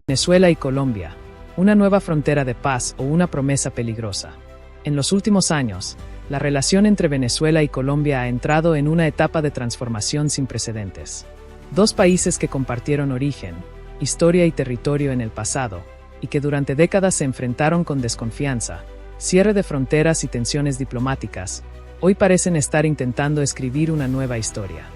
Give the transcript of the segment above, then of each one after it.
Venezuela y Colombia, una nueva frontera de paz o una promesa peligrosa. En los últimos años, la relación entre Venezuela y Colombia ha entrado en una etapa de transformación sin precedentes. Dos países que compartieron origen, historia y territorio en el pasado, y que durante décadas se enfrentaron con desconfianza, cierre de fronteras y tensiones diplomáticas, hoy parecen estar intentando escribir una nueva historia.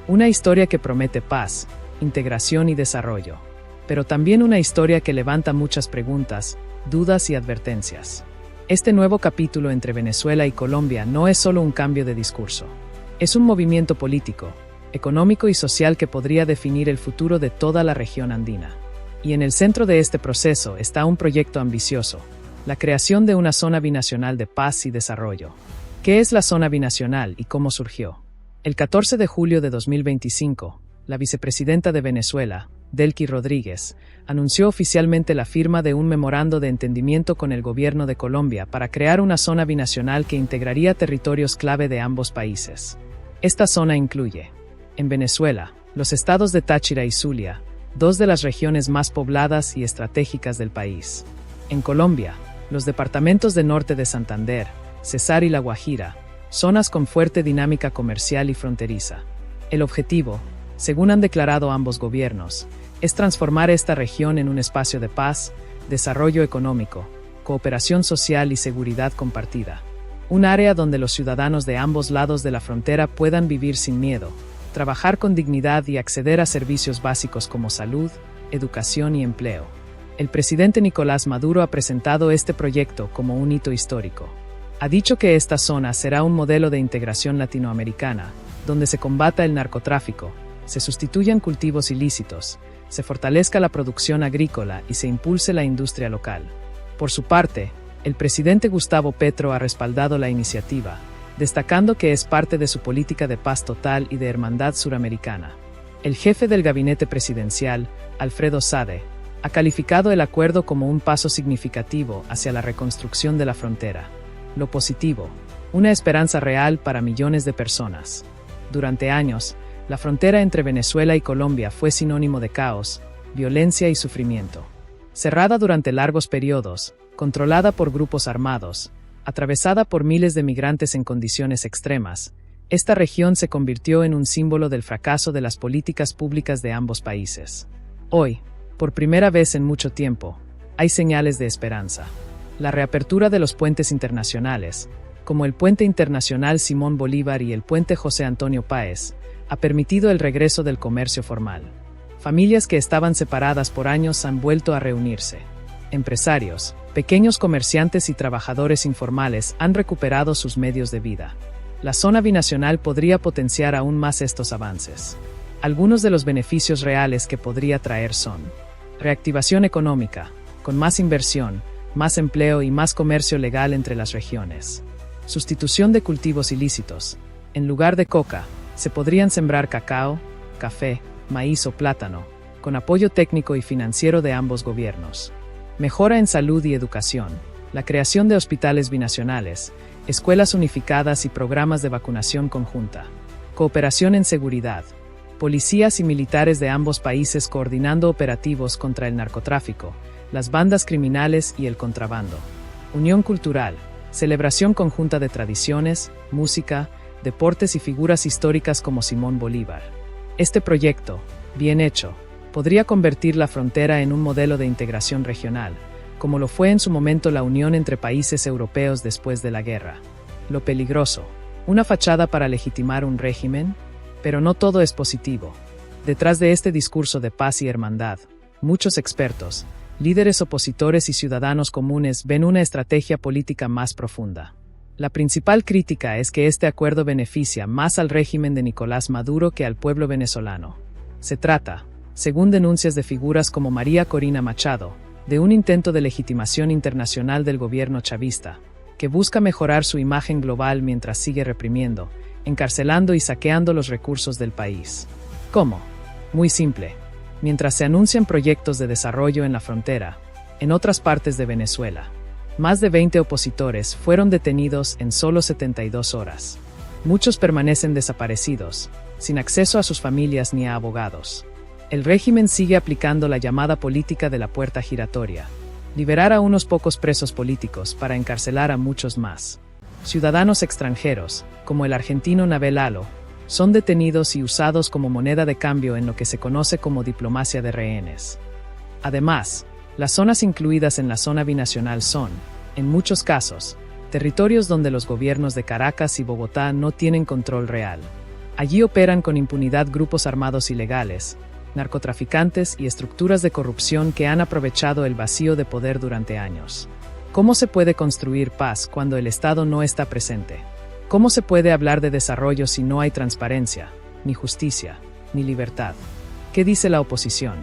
Una historia que promete paz, integración y desarrollo, pero también una historia que levanta muchas preguntas, dudas y advertencias. Este nuevo capítulo entre Venezuela y Colombia no es solo un cambio de discurso. Es un movimiento político, económico y social que podría definir el futuro de toda la región andina. Y en el centro de este proceso está un proyecto ambicioso, la creación de una zona binacional de paz y desarrollo. ¿Qué es la zona binacional y cómo surgió? El 14 de julio de 2025, la vicepresidenta de Venezuela, Delcy Rodríguez, anunció oficialmente la firma de un memorando de entendimiento con el gobierno de Colombia para crear una zona binacional que integraría territorios clave de ambos países. Esta zona incluye, en Venezuela, los estados de Táchira y Zulia, dos de las regiones más pobladas y estratégicas del país. En Colombia, los departamentos de norte de Santander, Cesar y La Guajira, zonas con fuerte dinámica comercial y fronteriza. El objetivo, según han declarado ambos gobiernos, es transformar esta región en un espacio de paz, desarrollo económico, cooperación social y seguridad compartida. Un área donde los ciudadanos de ambos lados de la frontera puedan vivir sin miedo, trabajar con dignidad y acceder a servicios básicos como salud, educación y empleo. El presidente Nicolás Maduro ha presentado este proyecto como un hito histórico. Ha dicho que esta zona será un modelo de integración latinoamericana, donde se combata el narcotráfico, se sustituyan cultivos ilícitos, se fortalezca la producción agrícola y se impulse la industria local. Por su parte, el presidente Gustavo Petro ha respaldado la iniciativa, destacando que es parte de su política de paz total y de hermandad suramericana. El jefe del gabinete presidencial, Alfredo Sade, ha calificado el acuerdo como un paso significativo hacia la reconstrucción de la frontera. Lo positivo, una esperanza real para millones de personas. Durante años, la frontera entre Venezuela y Colombia fue sinónimo de caos, violencia y sufrimiento. Cerrada durante largos periodos, controlada por grupos armados, atravesada por miles de migrantes en condiciones extremas, esta región se convirtió en un símbolo del fracaso de las políticas públicas de ambos países. Hoy, por primera vez en mucho tiempo, hay señales de esperanza. La reapertura de los puentes internacionales, como el Puente Internacional Simón Bolívar y el Puente José Antonio Páez, ha permitido el regreso del comercio formal. Familias que estaban separadas por años han vuelto a reunirse. Empresarios, pequeños comerciantes y trabajadores informales han recuperado sus medios de vida. La zona binacional podría potenciar aún más estos avances. Algunos de los beneficios reales que podría traer son: reactivación económica, con más inversión, más empleo y más comercio legal entre las regiones. Sustitución de cultivos ilícitos. En lugar de coca, se podrían sembrar cacao, café, maíz o plátano, con apoyo técnico y financiero de ambos gobiernos. Mejora en salud y educación. La creación de hospitales binacionales, escuelas unificadas y programas de vacunación conjunta. Cooperación en seguridad. Policías y militares de ambos países coordinando operativos contra el narcotráfico, las bandas criminales y el contrabando. Unión cultural. Celebración conjunta de tradiciones, música, deportes y figuras históricas como Simón Bolívar. Este proyecto, bien hecho, podría convertir la frontera en un modelo de integración regional, como lo fue en su momento la unión entre países europeos después de la guerra. Lo peligroso, una fachada para legitimar un régimen, pero no todo es positivo. Detrás de este discurso de paz y hermandad, muchos expertos, líderes opositores y ciudadanos comunes ven una estrategia política más profunda. La principal crítica es que este acuerdo beneficia más al régimen de Nicolás Maduro que al pueblo venezolano. Se trata, según denuncias de figuras como María Corina Machado, de un intento de legitimación internacional del gobierno chavista, que busca mejorar su imagen global mientras sigue reprimiendo, encarcelando y saqueando los recursos del país. ¿Cómo? Muy simple. Mientras se anuncian proyectos de desarrollo en la frontera, en otras partes de Venezuela, más de 20 opositores fueron detenidos en solo 72 horas. Muchos permanecen desaparecidos, sin acceso a sus familias ni a abogados. El régimen sigue aplicando la llamada política de la puerta giratoria. Liberar a unos pocos presos políticos para encarcelar a muchos más. Ciudadanos extranjeros, como el argentino Navel Alo, son detenidos y usados como moneda de cambio en lo que se conoce como diplomacia de rehenes. Además, las zonas incluidas en la zona binacional son, en muchos casos, territorios donde los gobiernos de Caracas y Bogotá no tienen control real. Allí operan con impunidad grupos armados ilegales, narcotraficantes y estructuras de corrupción que han aprovechado el vacío de poder durante años. ¿Cómo se puede construir paz cuando el Estado no está presente? ¿Cómo se puede hablar de desarrollo si no hay transparencia, ni justicia, ni libertad? ¿Qué dice la oposición?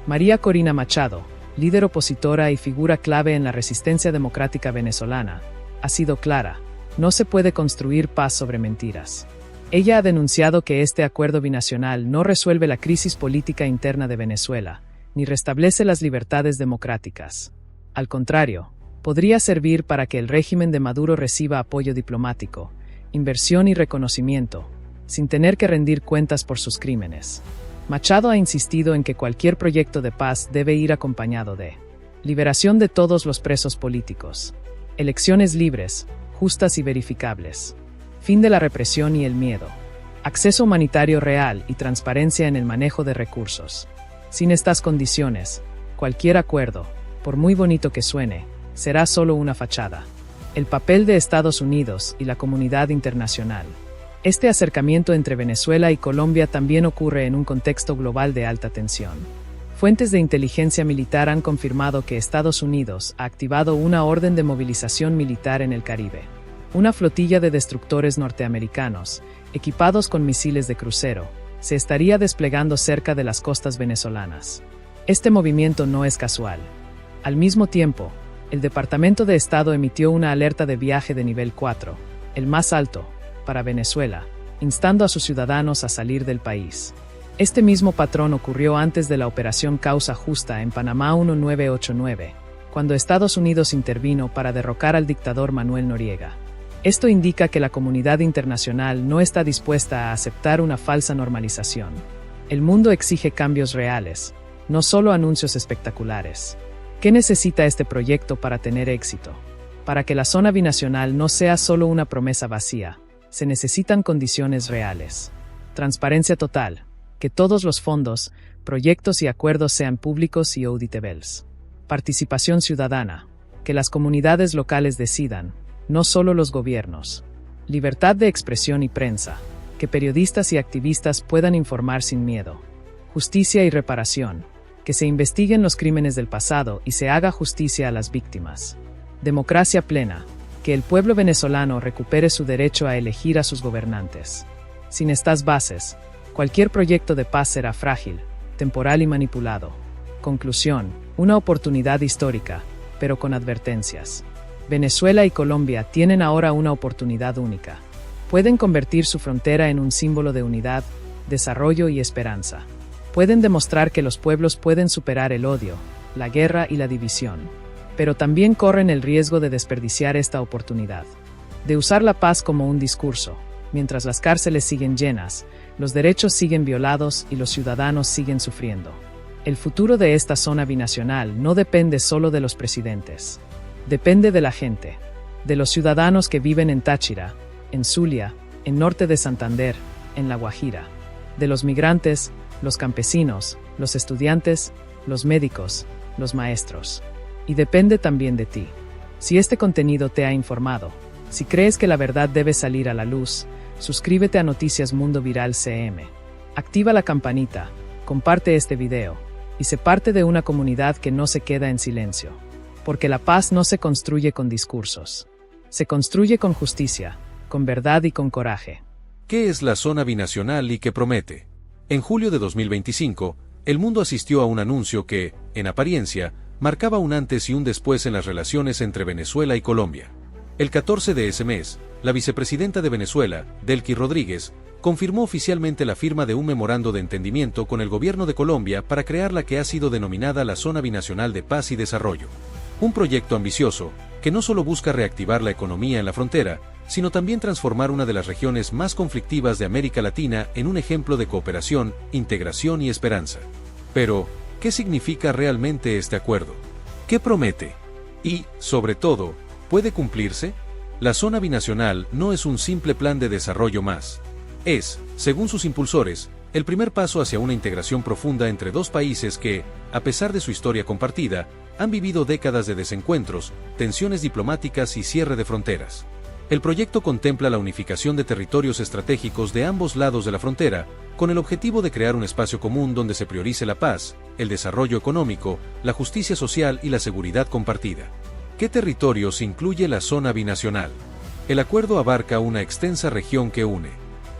María Corina Machado, líder opositora y figura clave en la resistencia democrática venezolana, ha sido clara: no se puede construir paz sobre mentiras. Ella ha denunciado que este acuerdo binacional no resuelve la crisis política interna de Venezuela, ni restablece las libertades democráticas. Al contrario, podría servir para que el régimen de Maduro reciba apoyo diplomático, inversión y reconocimiento, sin tener que rendir cuentas por sus crímenes. Machado ha insistido en que cualquier proyecto de paz debe ir acompañado de liberación de todos los presos políticos, elecciones libres, justas y verificables, fin de la represión y el miedo, acceso humanitario real y transparencia en el manejo de recursos. Sin estas condiciones, cualquier acuerdo, por muy bonito que suene, será solo una fachada. El papel de Estados Unidos y la comunidad internacional. Este acercamiento entre Venezuela y Colombia también ocurre en un contexto global de alta tensión. Fuentes de inteligencia militar han confirmado que Estados Unidos ha activado una orden de movilización militar en el Caribe. Una flotilla de destructores norteamericanos, equipados con misiles de crucero, se estaría desplegando cerca de las costas venezolanas. Este movimiento no es casual. Al mismo tiempo, el Departamento de Estado emitió una alerta de viaje de nivel 4, el más alto, para Venezuela, instando a sus ciudadanos a salir del país. Este mismo patrón ocurrió antes de la Operación Causa Justa en Panamá 1989, cuando Estados Unidos intervino para derrocar al dictador Manuel Noriega. Esto indica que la comunidad internacional no está dispuesta a aceptar una falsa normalización. El mundo exige cambios reales, no solo anuncios espectaculares. ¿Qué necesita este proyecto para tener éxito? Para que la zona binacional no sea solo una promesa vacía, se necesitan condiciones reales. Transparencia total, que todos los fondos, proyectos y acuerdos sean públicos y auditables. Participación ciudadana, que las comunidades locales decidan, no solo los gobiernos. Libertad de expresión y prensa, que periodistas y activistas puedan informar sin miedo. Justicia y reparación, que se investiguen los crímenes del pasado y se haga justicia a las víctimas. Democracia plena, que el pueblo venezolano recupere su derecho a elegir a sus gobernantes. Sin estas bases, cualquier proyecto de paz será frágil, temporal y manipulado. Conclusión: una oportunidad histórica, pero con advertencias. Venezuela y Colombia tienen ahora una oportunidad única. Pueden convertir su frontera en un símbolo de unidad, desarrollo y esperanza. Pueden demostrar que los pueblos pueden superar el odio, la guerra y la división. Pero también corren el riesgo de desperdiciar esta oportunidad. De usar la paz como un discurso, mientras las cárceles siguen llenas, los derechos siguen violados y los ciudadanos siguen sufriendo. El futuro de esta zona binacional no depende solo de los presidentes. Depende de la gente, de los ciudadanos que viven en Táchira, en Zulia, en norte de Santander, en La Guajira, de los migrantes, los campesinos, los estudiantes, los médicos, los maestros. Y depende también de ti. Si este contenido te ha informado, si crees que la verdad debe salir a la luz, suscríbete a Noticias Mundo Viral CM. Activa la campanita, comparte este video, y sé parte de una comunidad que no se queda en silencio. Porque la paz no se construye con discursos. Se construye con justicia, con verdad y con coraje. ¿Qué es la zona binacional y qué promete? En julio de 2025, el mundo asistió a un anuncio que, en apariencia, marcaba un antes y un después en las relaciones entre Venezuela y Colombia. El 14 de ese mes, la vicepresidenta de Venezuela, Delcy Rodríguez, confirmó oficialmente la firma de un memorando de entendimiento con el gobierno de Colombia para crear la que ha sido denominada la Zona Binacional de Paz y Desarrollo. Un proyecto ambicioso, que no solo busca reactivar la economía en la frontera, sino también transformar una de las regiones más conflictivas de América Latina en un ejemplo de cooperación, integración y esperanza. Pero, ¿qué significa realmente este acuerdo? ¿Qué promete? Y, sobre todo, ¿puede cumplirse? La zona binacional no es un simple plan de desarrollo más. Es, según sus impulsores, el primer paso hacia una integración profunda entre dos países que, a pesar de su historia compartida, han vivido décadas de desencuentros, tensiones diplomáticas y cierre de fronteras. El proyecto contempla la unificación de territorios estratégicos de ambos lados de la frontera, con el objetivo de crear un espacio común donde se priorice la paz, el desarrollo económico, la justicia social y la seguridad compartida. ¿Qué territorios incluye la zona binacional? El acuerdo abarca una extensa región que une,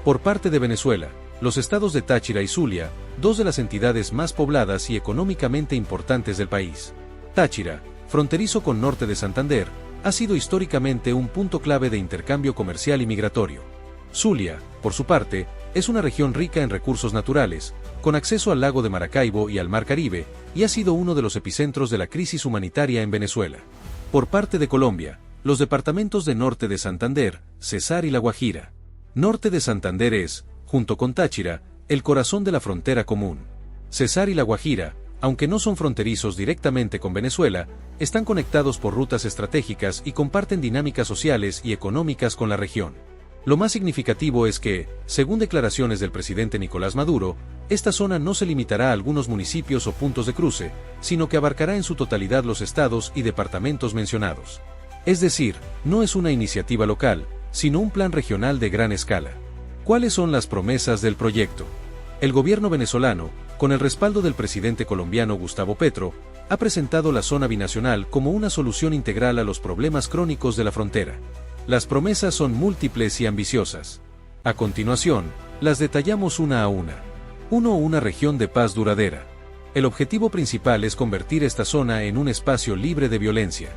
por parte de Venezuela, los estados de Táchira y Zulia, dos de las entidades más pobladas y económicamente importantes del país. Táchira, fronterizo con norte de Santander, ha sido históricamente un punto clave de intercambio comercial y migratorio. Zulia, por su parte, es una región rica en recursos naturales, con acceso al lago de Maracaibo y al Mar Caribe, y ha sido uno de los epicentros de la crisis humanitaria en Venezuela. Por parte de Colombia, los departamentos de norte de Santander, Cesar y La Guajira. Norte de Santander es, junto con Táchira, el corazón de la frontera común. Cesar y La Guajira, aunque no son fronterizos directamente con Venezuela, están conectados por rutas estratégicas y comparten dinámicas sociales y económicas con la región. Lo más significativo es que, según declaraciones del presidente Nicolás Maduro, esta zona no se limitará a algunos municipios o puntos de cruce, sino que abarcará en su totalidad los estados y departamentos mencionados. Es decir, no es una iniciativa local, sino un plan regional de gran escala. ¿Cuáles son las promesas del proyecto? El gobierno venezolano, con el respaldo del presidente colombiano Gustavo Petro, ha presentado la zona binacional como una solución integral a los problemas crónicos de la frontera. Las promesas son múltiples y ambiciosas. A continuación, las detallamos una a una. 1. Una región de paz duradera. El objetivo principal es convertir esta zona en un espacio libre de violencia.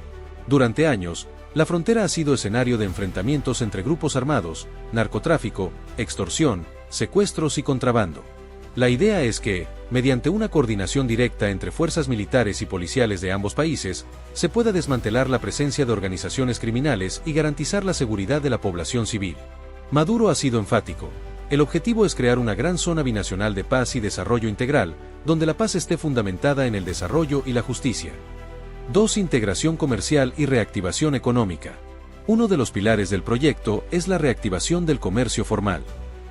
Durante años, la frontera ha sido escenario de enfrentamientos entre grupos armados, narcotráfico, extorsión, secuestros y contrabando. La idea es que, mediante una coordinación directa entre fuerzas militares y policiales de ambos países, se pueda desmantelar la presencia de organizaciones criminales y garantizar la seguridad de la población civil. Maduro ha sido enfático. El objetivo es crear una gran zona binacional de paz y desarrollo integral, donde la paz esté fundamentada en el desarrollo y la justicia. 2. Integración comercial y reactivación económica. Uno de los pilares del proyecto es la reactivación del comercio formal.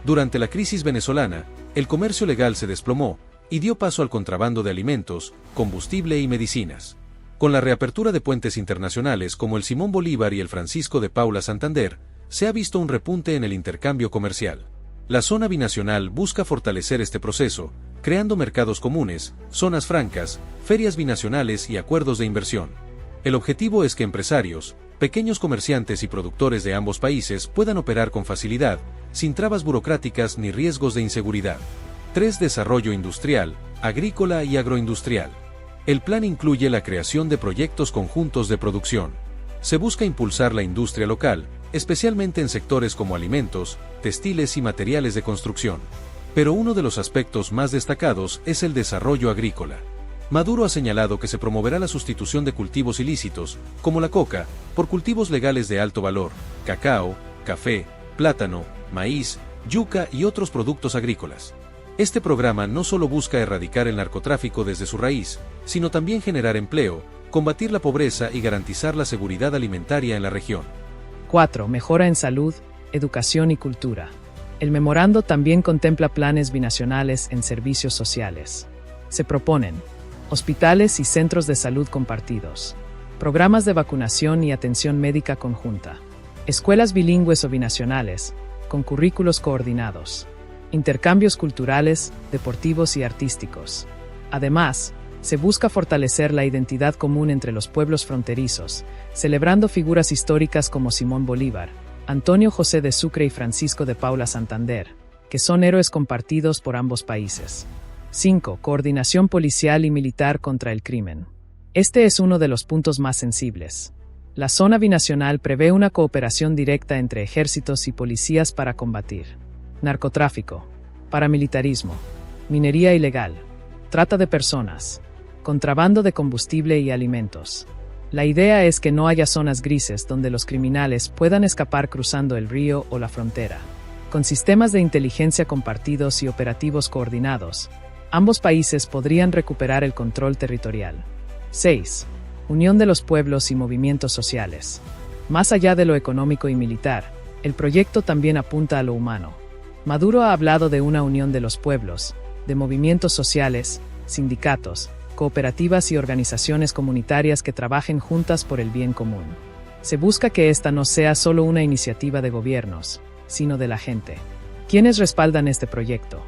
Durante la crisis venezolana, el comercio legal se desplomó y dio paso al contrabando de alimentos, combustible y medicinas. Con la reapertura de puentes internacionales como el Simón Bolívar y el Francisco de Paula Santander, se ha visto un repunte en el intercambio comercial. La zona binacional busca fortalecer este proceso, creando mercados comunes, zonas francas, ferias binacionales y acuerdos de inversión. El objetivo es que empresarios, pequeños comerciantes y productores de ambos países puedan operar con facilidad, sin trabas burocráticas ni riesgos de inseguridad. 3. Desarrollo industrial, agrícola y agroindustrial. El plan incluye la creación de proyectos conjuntos de producción. Se busca impulsar la industria local, especialmente en sectores como alimentos, textiles y materiales de construcción. Pero uno de los aspectos más destacados es el desarrollo agrícola. Maduro ha señalado que se promoverá la sustitución de cultivos ilícitos, como la coca, por cultivos legales de alto valor, cacao, café, plátano, maíz, yuca y otros productos agrícolas. Este programa no solo busca erradicar el narcotráfico desde su raíz, sino también generar empleo, combatir la pobreza y garantizar la seguridad alimentaria en la región. 4. Mejora en salud, educación y cultura. El memorando también contempla planes binacionales en servicios sociales. Se proponen hospitales y centros de salud compartidos, programas de vacunación y atención médica conjunta, escuelas bilingües o binacionales, con currículos coordinados, intercambios culturales, deportivos y artísticos. Además, se busca fortalecer la identidad común entre los pueblos fronterizos, celebrando figuras históricas como Simón Bolívar, Antonio José de Sucre y Francisco de Paula Santander, que son héroes compartidos por ambos países. 5. Coordinación policial y militar contra el crimen. Este es uno de los puntos más sensibles. La zona binacional prevé una cooperación directa entre ejércitos y policías para combatir narcotráfico, paramilitarismo, minería ilegal, trata de personas, contrabando de combustible y alimentos. La idea es que no haya zonas grises donde los criminales puedan escapar cruzando el río o la frontera. Con sistemas de inteligencia compartidos y operativos coordinados, Ambos países podrían recuperar el control territorial. 6. Unión de los pueblos y movimientos sociales. Más allá de lo económico y militar, el proyecto también apunta a lo humano. Maduro ha hablado de una unión de los pueblos, de movimientos sociales, sindicatos, cooperativas y organizaciones comunitarias que trabajen juntas por el bien común. Se busca que esta no sea solo una iniciativa de gobiernos, sino de la gente. ¿Quiénes respaldan este proyecto?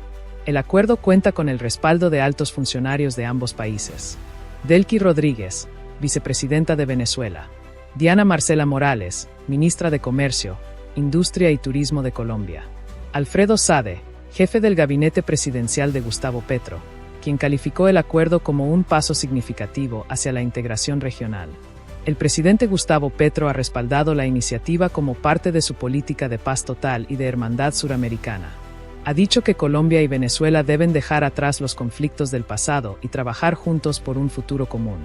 El acuerdo cuenta con el respaldo de altos funcionarios de ambos países. Delcy Rodríguez, vicepresidenta de Venezuela. Diana Marcela Morales, ministra de Comercio, Industria y Turismo de Colombia. Alfredo Sade, jefe del gabinete presidencial de Gustavo Petro, quien calificó el acuerdo como un paso significativo hacia la integración regional. El presidente Gustavo Petro ha respaldado la iniciativa como parte de su política de paz total y de hermandad suramericana. Ha dicho que Colombia y Venezuela deben dejar atrás los conflictos del pasado y trabajar juntos por un futuro común.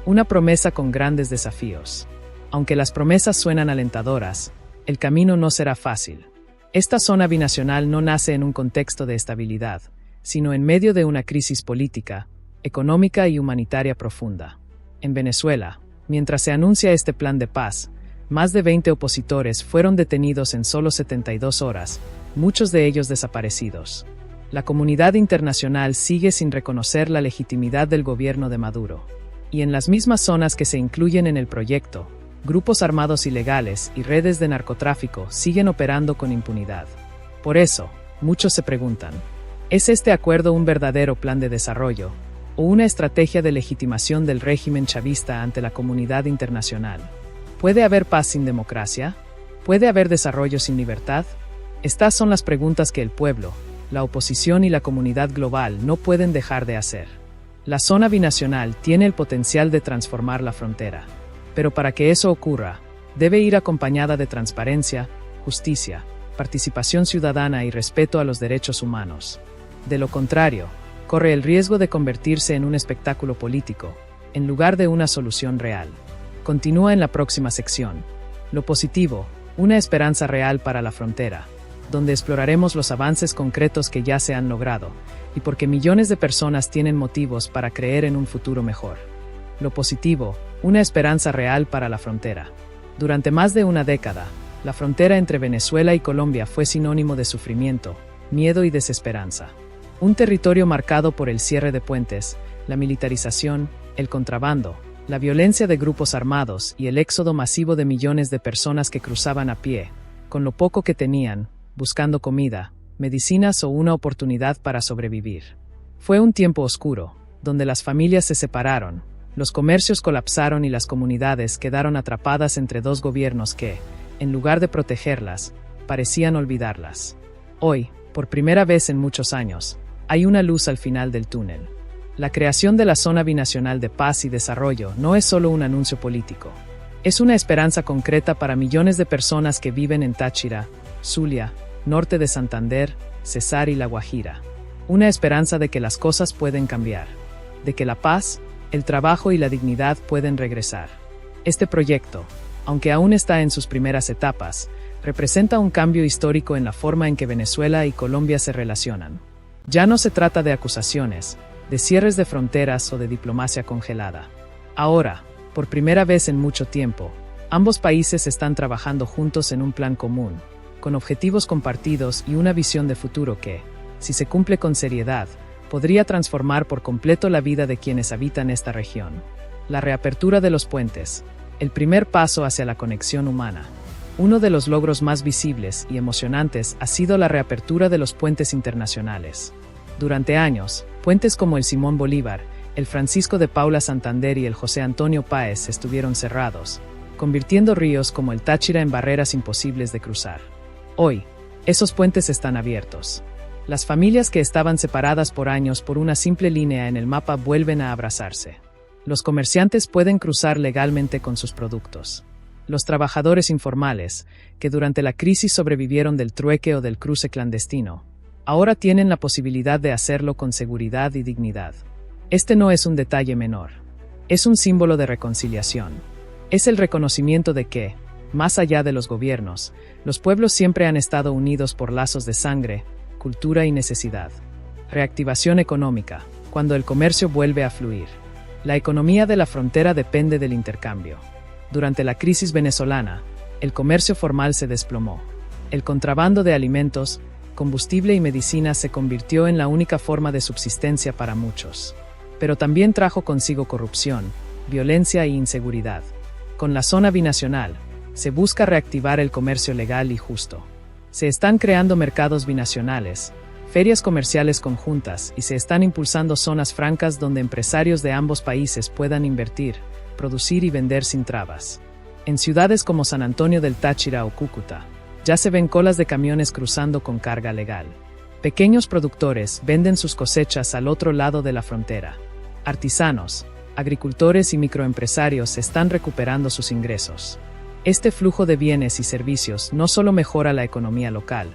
Una promesa con grandes desafíos. Aunque las promesas suenan alentadoras, el camino no será fácil. Esta zona binacional no nace en un contexto de estabilidad, sino en medio de una crisis política, económica y humanitaria profunda. En Venezuela, mientras se anuncia este plan de paz, más de 20 opositores fueron detenidos en solo 72 horas, muchos de ellos desaparecidos. La comunidad internacional sigue sin reconocer la legitimidad del gobierno de Maduro. Y en las mismas zonas que se incluyen en el proyecto, grupos armados ilegales y redes de narcotráfico siguen operando con impunidad. Por eso, muchos se preguntan, ¿es este acuerdo un verdadero plan de desarrollo o una estrategia de legitimación del régimen chavista ante la comunidad internacional? ¿Puede haber paz sin democracia? ¿Puede haber desarrollo sin libertad? Estas son las preguntas que el pueblo, la oposición y la comunidad global no pueden dejar de hacer. La zona binacional tiene el potencial de transformar la frontera. Pero para que eso ocurra, debe ir acompañada de transparencia, justicia, participación ciudadana y respeto a los derechos humanos. De lo contrario, corre el riesgo de convertirse en un espectáculo político, en lugar de una solución real. Continúa en la próxima sección. Lo positivo, una esperanza real para la frontera, donde exploraremos los avances concretos que ya se han logrado, y porque millones de personas tienen motivos para creer en un futuro mejor. Lo positivo, una esperanza real para la frontera. Durante más de una década, la frontera entre Venezuela y Colombia fue sinónimo de sufrimiento, miedo y desesperanza. Un territorio marcado por el cierre de puentes, la militarización, el contrabando, la violencia de grupos armados y el éxodo masivo de millones de personas que cruzaban a pie, con lo poco que tenían, buscando comida, medicinas o una oportunidad para sobrevivir. Fue un tiempo oscuro, donde las familias se separaron, los comercios colapsaron y las comunidades quedaron atrapadas entre dos gobiernos que, en lugar de protegerlas, parecían olvidarlas. Hoy, por primera vez en muchos años, hay una luz al final del túnel. La creación de la Zona Binacional de Paz y Desarrollo no es solo un anuncio político. Es una esperanza concreta para millones de personas que viven en Táchira, Zulia, norte de Santander, Cesar y La Guajira. Una esperanza de que las cosas pueden cambiar, de que la paz, el trabajo y la dignidad pueden regresar. Este proyecto, aunque aún está en sus primeras etapas, representa un cambio histórico en la forma en que Venezuela y Colombia se relacionan. Ya no se trata de acusaciones, de cierres de fronteras o de diplomacia congelada. Ahora, por primera vez en mucho tiempo, ambos países están trabajando juntos en un plan común, con objetivos compartidos y una visión de futuro que, si se cumple con seriedad, podría transformar por completo la vida de quienes habitan esta región. La reapertura de los puentes, el primer paso hacia la conexión humana. Uno de los logros más visibles y emocionantes ha sido la reapertura de los puentes internacionales. Durante años, puentes como el Simón Bolívar, el Francisco de Paula Santander y el José Antonio Páez estuvieron cerrados, convirtiendo ríos como el Táchira en barreras imposibles de cruzar. Hoy, esos puentes están abiertos. Las familias que estaban separadas por años por una simple línea en el mapa vuelven a abrazarse. Los comerciantes pueden cruzar legalmente con sus productos. Los trabajadores informales, que durante la crisis sobrevivieron del trueque o del cruce clandestino, ahora tienen la posibilidad de hacerlo con seguridad y dignidad. Este no es un detalle menor. Es un símbolo de reconciliación. Es el reconocimiento de que, más allá de los gobiernos, los pueblos siempre han estado unidos por lazos de sangre, cultura y necesidad. Reactivación económica, cuando el comercio vuelve a fluir. La economía de la frontera depende del intercambio. Durante la crisis venezolana, el comercio formal se desplomó. El contrabando de alimentos, combustible y medicinas se convirtió en la única forma de subsistencia para muchos. Pero también trajo consigo corrupción, violencia e inseguridad. Con la zona binacional, se busca reactivar el comercio legal y justo. Se están creando mercados binacionales, ferias comerciales conjuntas y se están impulsando zonas francas donde empresarios de ambos países puedan invertir, producir y vender sin trabas. En ciudades como San Antonio del Táchira o Cúcuta, ya se ven colas de camiones cruzando con carga legal. Pequeños productores venden sus cosechas al otro lado de la frontera. Artesanos, agricultores y microempresarios están recuperando sus ingresos. Este flujo de bienes y servicios no solo mejora la economía local,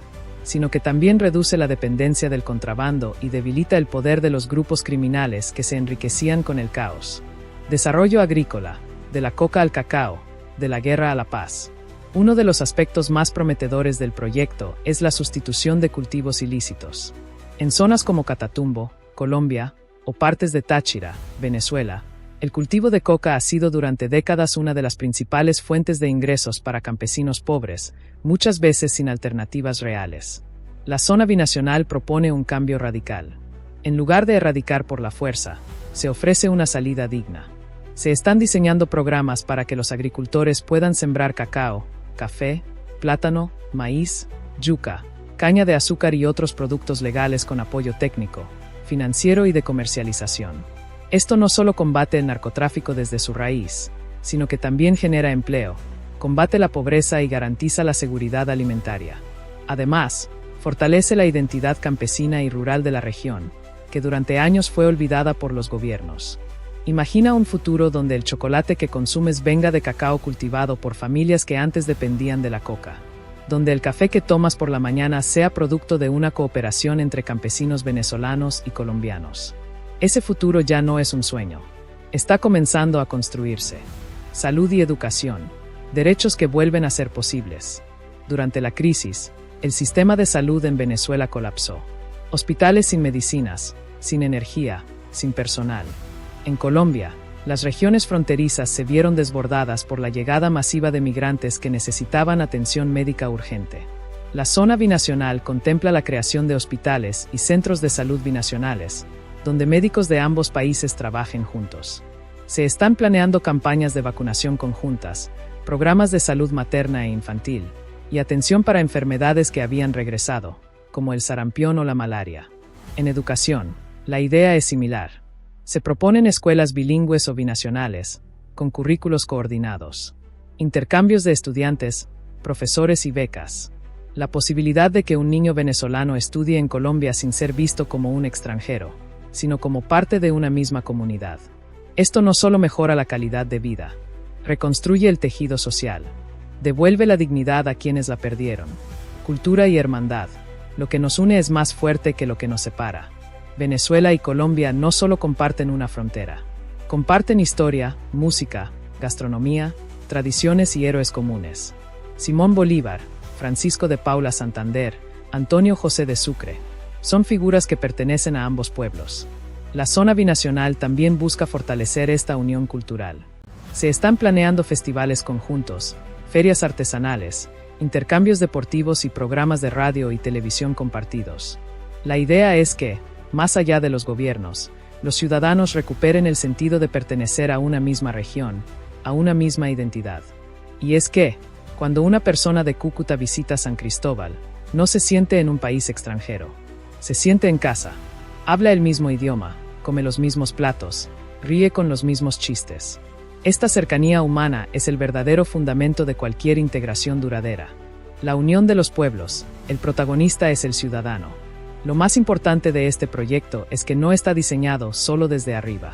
sino que también reduce la dependencia del contrabando y debilita el poder de los grupos criminales que se enriquecían con el caos. Desarrollo agrícola, de la coca al cacao, de la guerra a la paz. Uno de los aspectos más prometedores del proyecto es la sustitución de cultivos ilícitos. En zonas como Catatumbo, Colombia, o partes de Táchira, Venezuela, el cultivo de coca ha sido durante décadas una de las principales fuentes de ingresos para campesinos pobres, muchas veces sin alternativas reales. La zona binacional propone un cambio radical. En lugar de erradicar por la fuerza, se ofrece una salida digna. Se están diseñando programas para que los agricultores puedan sembrar cacao, café, plátano, maíz, yuca, caña de azúcar y otros productos legales con apoyo técnico, financiero y de comercialización. Esto no solo combate el narcotráfico desde su raíz, sino que también genera empleo, combate la pobreza y garantiza la seguridad alimentaria. Además, fortalece la identidad campesina y rural de la región, que durante años fue olvidada por los gobiernos. Imagina un futuro donde el chocolate que consumes venga de cacao cultivado por familias que antes dependían de la coca, donde el café que tomas por la mañana sea producto de una cooperación entre campesinos venezolanos y colombianos. Ese futuro ya no es un sueño. Está comenzando a construirse. Salud y educación, derechos que vuelven a ser posibles. Durante la crisis, el sistema de salud en Venezuela colapsó. Hospitales sin medicinas, sin energía, sin personal. En Colombia, las regiones fronterizas se vieron desbordadas por la llegada masiva de migrantes que necesitaban atención médica urgente. La zona binacional contempla la creación de hospitales y centros de salud binacionales, donde médicos de ambos países trabajen juntos. Se están planeando campañas de vacunación conjuntas, programas de salud materna e infantil, y atención para enfermedades que habían regresado, como el sarampión o la malaria. En educación, la idea es similar. Se proponen escuelas bilingües o binacionales, con currículos coordinados, intercambios de estudiantes, profesores y becas. La posibilidad de que un niño venezolano estudie en Colombia sin ser visto como un extranjero, sino como parte de una misma comunidad. Esto no solo mejora la calidad de vida, reconstruye el tejido social, devuelve la dignidad a quienes la perdieron. Cultura y hermandad, lo que nos une es más fuerte que lo que nos separa. Venezuela y Colombia no solo comparten una frontera, comparten historia, música, gastronomía, tradiciones y héroes comunes. Simón Bolívar, Francisco de Paula Santander, Antonio José de Sucre, son figuras que pertenecen a ambos pueblos. La zona binacional también busca fortalecer esta unión cultural. Se están planeando festivales conjuntos, ferias artesanales, intercambios deportivos y programas de radio y televisión compartidos. La idea es que, más allá de los gobiernos, los ciudadanos recuperen el sentido de pertenecer a una misma región, a una misma identidad. Y es que, cuando una persona de Cúcuta visita San Cristóbal, no se siente en un país extranjero. Se siente en casa, habla el mismo idioma, come los mismos platos, ríe con los mismos chistes. Esta cercanía humana es el verdadero fundamento de cualquier integración duradera. La unión de los pueblos, el protagonista es el ciudadano. Lo más importante de este proyecto es que no está diseñado solo desde arriba.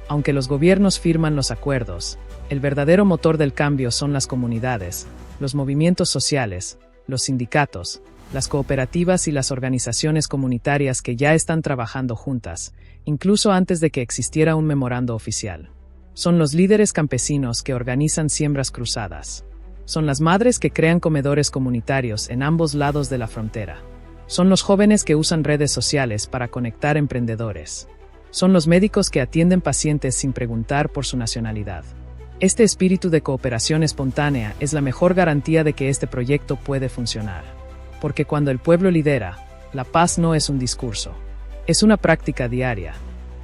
Aunque los gobiernos firman los acuerdos, el verdadero motor del cambio son las comunidades, los movimientos sociales, los sindicatos, las cooperativas y las organizaciones comunitarias que ya están trabajando juntas, incluso antes de que existiera un memorando oficial. Son los líderes campesinos que organizan siembras cruzadas. Son las madres que crean comedores comunitarios en ambos lados de la frontera. Son los jóvenes que usan redes sociales para conectar emprendedores. Son los médicos que atienden pacientes sin preguntar por su nacionalidad. Este espíritu de cooperación espontánea es la mejor garantía de que este proyecto puede funcionar. Porque cuando el pueblo lidera, la paz no es un discurso. Es una práctica diaria,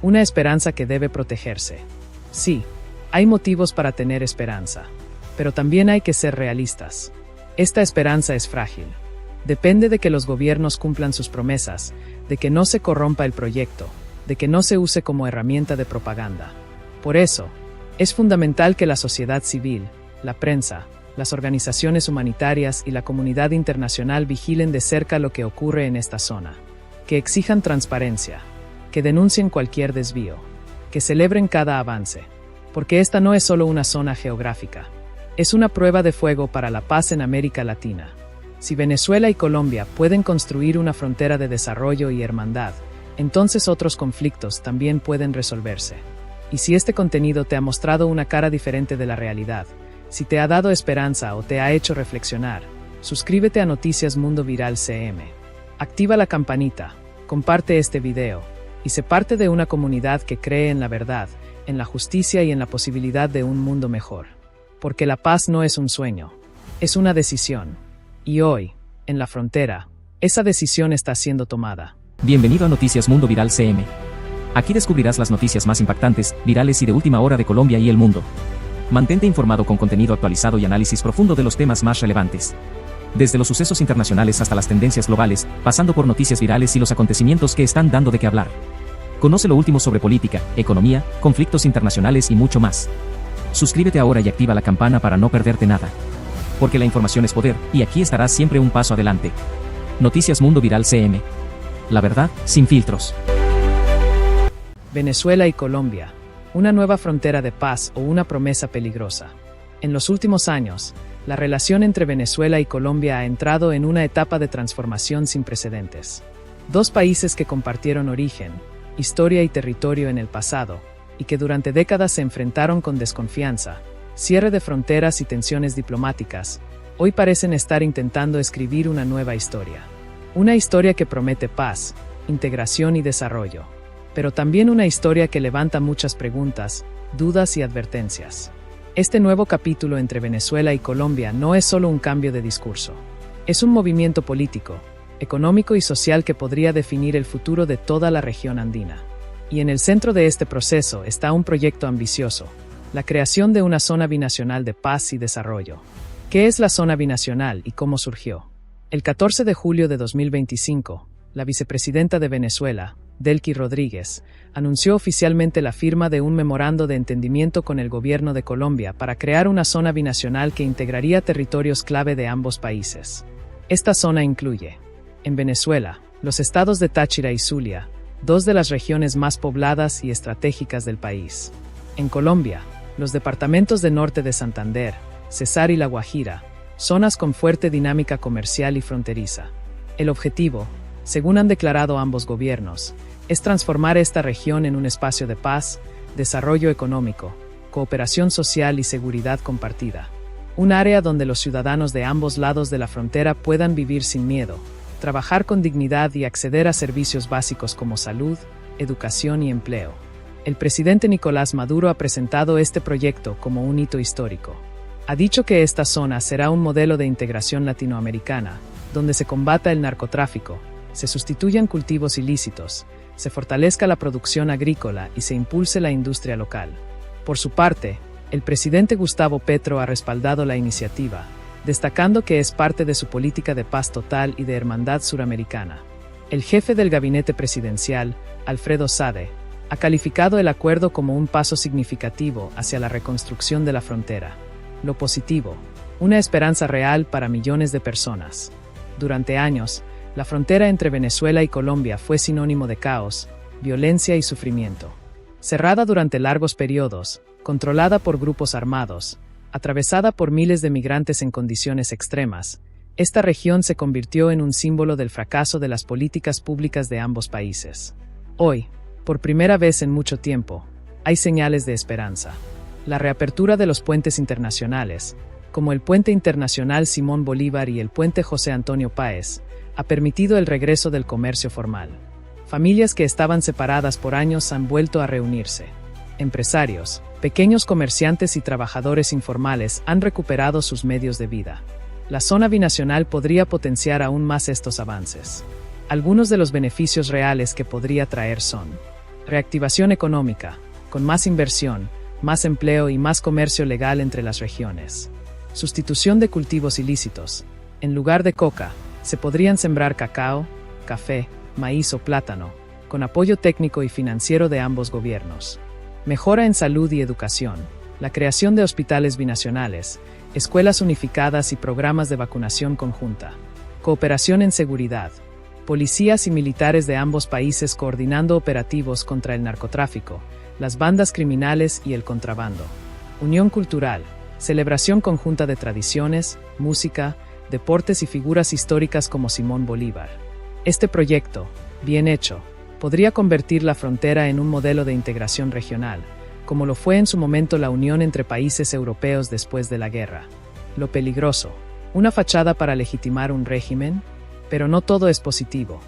una esperanza que debe protegerse. Sí, hay motivos para tener esperanza, pero también hay que ser realistas. Esta esperanza es frágil. Depende de que los gobiernos cumplan sus promesas, de que no se corrompa el proyecto, de que no se use como herramienta de propaganda. Por eso, es fundamental que la sociedad civil, la prensa, las organizaciones humanitarias y la comunidad internacional vigilen de cerca lo que ocurre en esta zona, que exijan transparencia, que denuncien cualquier desvío, que celebren cada avance, porque esta no es solo una zona geográfica, es una prueba de fuego para la paz en América Latina. Si Venezuela y Colombia pueden construir una frontera de desarrollo y hermandad, entonces otros conflictos también pueden resolverse. Y si este contenido te ha mostrado una cara diferente de la realidad, si te ha dado esperanza o te ha hecho reflexionar, suscríbete a Noticias Mundo Viral CM. Activa la campanita, comparte este video, y sé parte de una comunidad que cree en la verdad, en la justicia y en la posibilidad de un mundo mejor. Porque la paz no es un sueño, es una decisión. Y hoy, en la frontera, esa decisión está siendo tomada. Bienvenido a Noticias Mundo Viral CM. Aquí descubrirás las noticias más impactantes, virales y de última hora de Colombia y el mundo. Mantente informado con contenido actualizado y análisis profundo de los temas más relevantes. Desde los sucesos internacionales hasta las tendencias globales, pasando por noticias virales y los acontecimientos que están dando de qué hablar. Conoce lo último sobre política, economía, conflictos internacionales y mucho más. Suscríbete ahora y activa la campana para no perderte nada. Porque la información es poder, y aquí estarás siempre un paso adelante. Noticias Mundo Viral CM. La verdad, sin filtros. Venezuela y Colombia. Una nueva frontera de paz o una promesa peligrosa. En los últimos años, la relación entre Venezuela y Colombia ha entrado en una etapa de transformación sin precedentes. Dos países que compartieron origen, historia y territorio en el pasado, y que durante décadas se enfrentaron con desconfianza, cierre de fronteras y tensiones diplomáticas, hoy parecen estar intentando escribir una nueva historia. Una historia que promete paz, integración y desarrollo, pero también una historia que levanta muchas preguntas, dudas y advertencias. Este nuevo capítulo entre Venezuela y Colombia no es solo un cambio de discurso. Es un movimiento político, económico y social que podría definir el futuro de toda la región andina. Y en el centro de este proceso está un proyecto ambicioso, la creación de una zona binacional de paz y desarrollo. ¿Qué es la zona binacional y cómo surgió? El 14 de julio de 2025, la vicepresidenta de Venezuela, Delcy Rodríguez, anunció oficialmente la firma de un memorando de entendimiento con el gobierno de Colombia para crear una zona binacional que integraría territorios clave de ambos países. Esta zona incluye, en Venezuela, los estados de Táchira y Zulia, dos de las regiones más pobladas y estratégicas del país. En Colombia, los departamentos de norte de Santander, Cesar y La Guajira, zonas con fuerte dinámica comercial y fronteriza. El objetivo, según han declarado ambos gobiernos, es transformar esta región en un espacio de paz, desarrollo económico, cooperación social y seguridad compartida. Un área donde los ciudadanos de ambos lados de la frontera puedan vivir sin miedo, trabajar con dignidad y acceder a servicios básicos como salud, educación y empleo. El presidente Nicolás Maduro ha presentado este proyecto como un hito histórico. Ha dicho que esta zona será un modelo de integración latinoamericana, donde se combata el narcotráfico, se sustituyan cultivos ilícitos, se fortalezca la producción agrícola y se impulse la industria local. Por su parte, el presidente Gustavo Petro ha respaldado la iniciativa, destacando que es parte de su política de paz total y de hermandad suramericana. El jefe del gabinete presidencial, Alfredo Sade, ha calificado el acuerdo como un paso significativo hacia la reconstrucción de la frontera. Lo positivo, una esperanza real para millones de personas. Durante años, la frontera entre Venezuela y Colombia fue sinónimo de caos, violencia y sufrimiento. Cerrada durante largos periodos, controlada por grupos armados, atravesada por miles de migrantes en condiciones extremas, esta región se convirtió en un símbolo del fracaso de las políticas públicas de ambos países. Hoy, por primera vez en mucho tiempo, hay señales de esperanza. La reapertura de los puentes internacionales, como el Puente Internacional Simón Bolívar y el Puente José Antonio Páez, ha permitido el regreso del comercio formal. Familias que estaban separadas por años han vuelto a reunirse. Empresarios, pequeños comerciantes y trabajadores informales han recuperado sus medios de vida. La zona binacional podría potenciar aún más estos avances. Algunos de los beneficios reales que podría traer son: reactivación económica, con más inversión, más empleo y más comercio legal entre las regiones. Sustitución de cultivos ilícitos. En lugar de coca, se podrían sembrar cacao, café, maíz o plátano, con apoyo técnico y financiero de ambos gobiernos. Mejora en salud y educación. La creación de hospitales binacionales, escuelas unificadas y programas de vacunación conjunta. Cooperación en seguridad. Policías y militares de ambos países coordinando operativos contra el narcotráfico, las bandas criminales y el contrabando. Unión cultural. Celebración conjunta de tradiciones, música, deportes y figuras históricas como Simón Bolívar. Este proyecto, bien hecho, podría convertir la frontera en un modelo de integración regional, como lo fue en su momento la unión entre países europeos después de la guerra. Lo peligroso, una fachada para legitimar un régimen, pero no todo es positivo.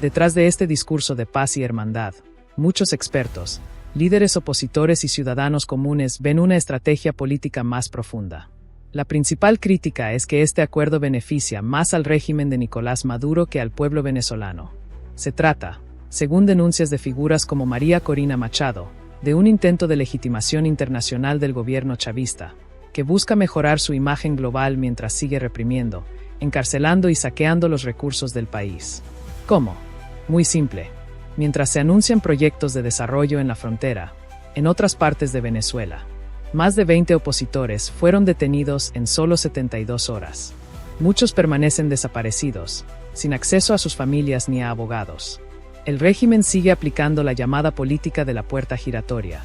Detrás de este discurso de paz y hermandad, muchos expertos, líderes opositores y ciudadanos comunes ven una estrategia política más profunda. La principal crítica es que este acuerdo beneficia más al régimen de Nicolás Maduro que al pueblo venezolano. Se trata, según denuncias de figuras como María Corina Machado, de un intento de legitimación internacional del gobierno chavista, que busca mejorar su imagen global mientras sigue reprimiendo, encarcelando y saqueando los recursos del país. ¿Cómo? Muy simple. Mientras se anuncian proyectos de desarrollo en la frontera, en otras partes de Venezuela, más de 20 opositores fueron detenidos en solo 72 horas. Muchos permanecen desaparecidos, sin acceso a sus familias ni a abogados. El régimen sigue aplicando la llamada política de la puerta giratoria: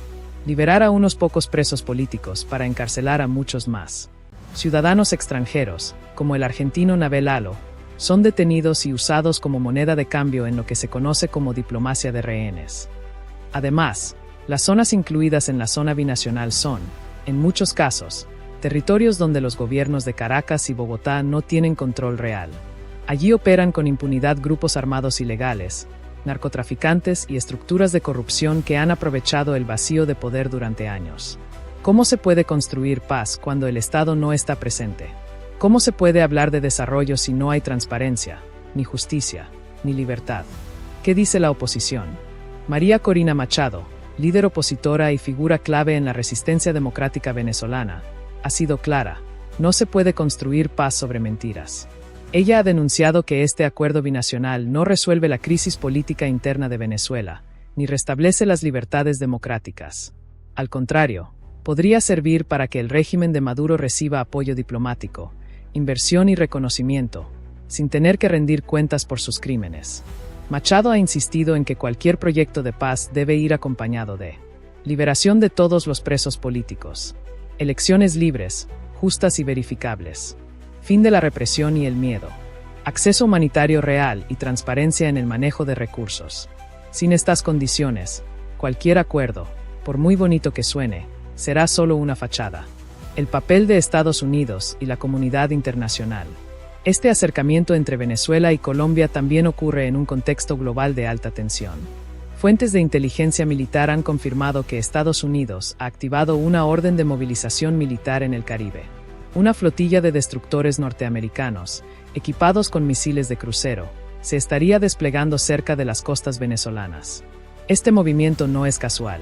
liberar a unos pocos presos políticos para encarcelar a muchos más. Ciudadanos extranjeros, como el argentino Navel Alo, son detenidos y usados como moneda de cambio en lo que se conoce como diplomacia de rehenes. Además, las zonas incluidas en la zona binacional son, en muchos casos, territorios donde los gobiernos de Caracas y Bogotá no tienen control real. Allí operan con impunidad grupos armados ilegales, narcotraficantes y estructuras de corrupción que han aprovechado el vacío de poder durante años. ¿Cómo se puede construir paz cuando el Estado no está presente? ¿Cómo se puede hablar de desarrollo si no hay transparencia, ni justicia, ni libertad? ¿Qué dice la oposición? María Corina Machado, líder opositora y figura clave en la resistencia democrática venezolana, ha sido clara: no se puede construir paz sobre mentiras. Ella ha denunciado que este acuerdo binacional no resuelve la crisis política interna de Venezuela, ni restablece las libertades democráticas. Al contrario, podría servir para que el régimen de Maduro reciba apoyo diplomático, inversión y reconocimiento, sin tener que rendir cuentas por sus crímenes. Machado ha insistido en que cualquier proyecto de paz debe ir acompañado de liberación de todos los presos políticos, elecciones libres, justas y verificables, fin de la represión y el miedo, acceso humanitario real y transparencia en el manejo de recursos. Sin estas condiciones, cualquier acuerdo, por muy bonito que suene, será solo una fachada. El papel de Estados Unidos y la comunidad internacional. Este acercamiento entre Venezuela y Colombia también ocurre en un contexto global de alta tensión. Fuentes de inteligencia militar han confirmado que Estados Unidos ha activado una orden de movilización militar en el Caribe. Una flotilla de destructores norteamericanos, equipados con misiles de crucero, se estaría desplegando cerca de las costas venezolanas. Este movimiento no es casual.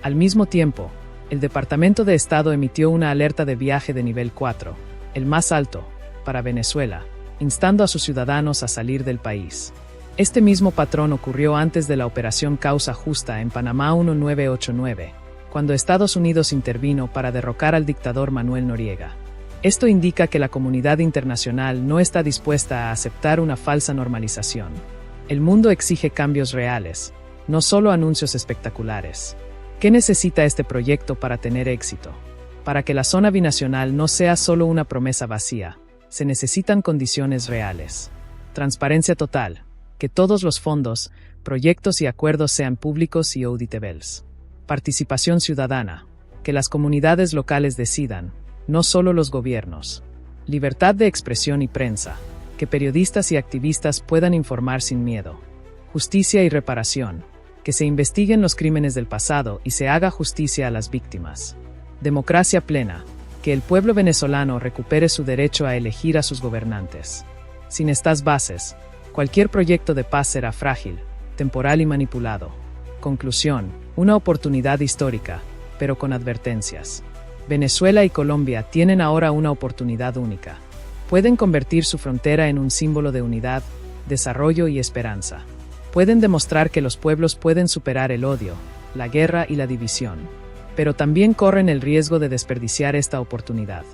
Al mismo tiempo, el Departamento de Estado emitió una alerta de viaje de nivel 4, el más alto, para Venezuela, instando a sus ciudadanos a salir del país. Este mismo patrón ocurrió antes de la Operación Causa Justa en Panamá 1989, cuando Estados Unidos intervino para derrocar al dictador Manuel Noriega. Esto indica que la comunidad internacional no está dispuesta a aceptar una falsa normalización. El mundo exige cambios reales, no solo anuncios espectaculares. ¿Qué necesita este proyecto para tener éxito? Para que la zona binacional no sea solo una promesa vacía, se necesitan condiciones reales. Transparencia total, que todos los fondos, proyectos y acuerdos sean públicos y auditables. Participación ciudadana, que las comunidades locales decidan, no solo los gobiernos. Libertad de expresión y prensa, que periodistas y activistas puedan informar sin miedo. Justicia y reparación, que se investiguen los crímenes del pasado y se haga justicia a las víctimas. Democracia plena, que el pueblo venezolano recupere su derecho a elegir a sus gobernantes. Sin estas bases, cualquier proyecto de paz será frágil, temporal y manipulado. Conclusión, una oportunidad histórica, pero con advertencias. Venezuela y Colombia tienen ahora una oportunidad única. Pueden convertir su frontera en un símbolo de unidad, desarrollo y esperanza. Pueden demostrar que los pueblos pueden superar el odio, la guerra y la división. Pero también corren el riesgo de desperdiciar esta oportunidad.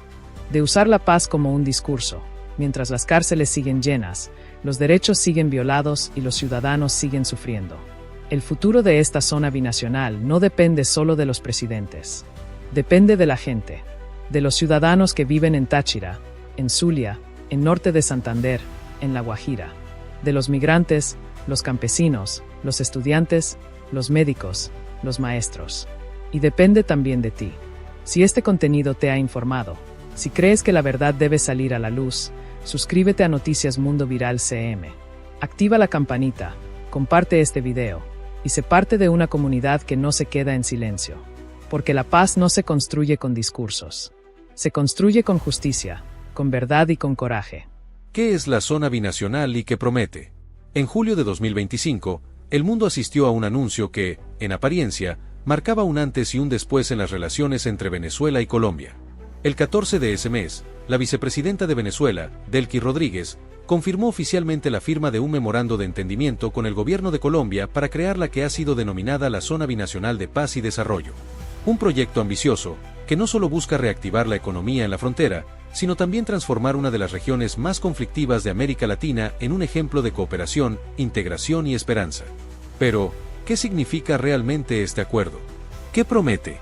De usar la paz como un discurso, mientras las cárceles siguen llenas, los derechos siguen violados y los ciudadanos siguen sufriendo. El futuro de esta zona binacional no depende solo de los presidentes. Depende de la gente, de los ciudadanos que viven en Táchira, en Zulia, en norte de Santander, en La Guajira, de los migrantes, los campesinos, los estudiantes, los médicos, los maestros. Y depende también de ti. Si este contenido te ha informado, si crees que la verdad debe salir a la luz, suscríbete a Noticias Mundo Viral CM. Activa la campanita, comparte este video, y sé parte de una comunidad que no se queda en silencio. Porque la paz no se construye con discursos. Se construye con justicia, con verdad y con coraje. ¿Qué es la zona binacional y qué promete? En julio de 2025, el mundo asistió a un anuncio que, en apariencia, marcaba un antes y un después en las relaciones entre Venezuela y Colombia. El 14 de ese mes, la vicepresidenta de Venezuela, Delcy Rodríguez, confirmó oficialmente la firma de un memorando de entendimiento con el gobierno de Colombia para crear la que ha sido denominada la Zona Binacional de Paz y Desarrollo. Un proyecto ambicioso, que no solo busca reactivar la economía en la frontera, sino también transformar una de las regiones más conflictivas de América Latina en un ejemplo de cooperación, integración y esperanza. Pero, ¿qué significa realmente este acuerdo? ¿Qué promete?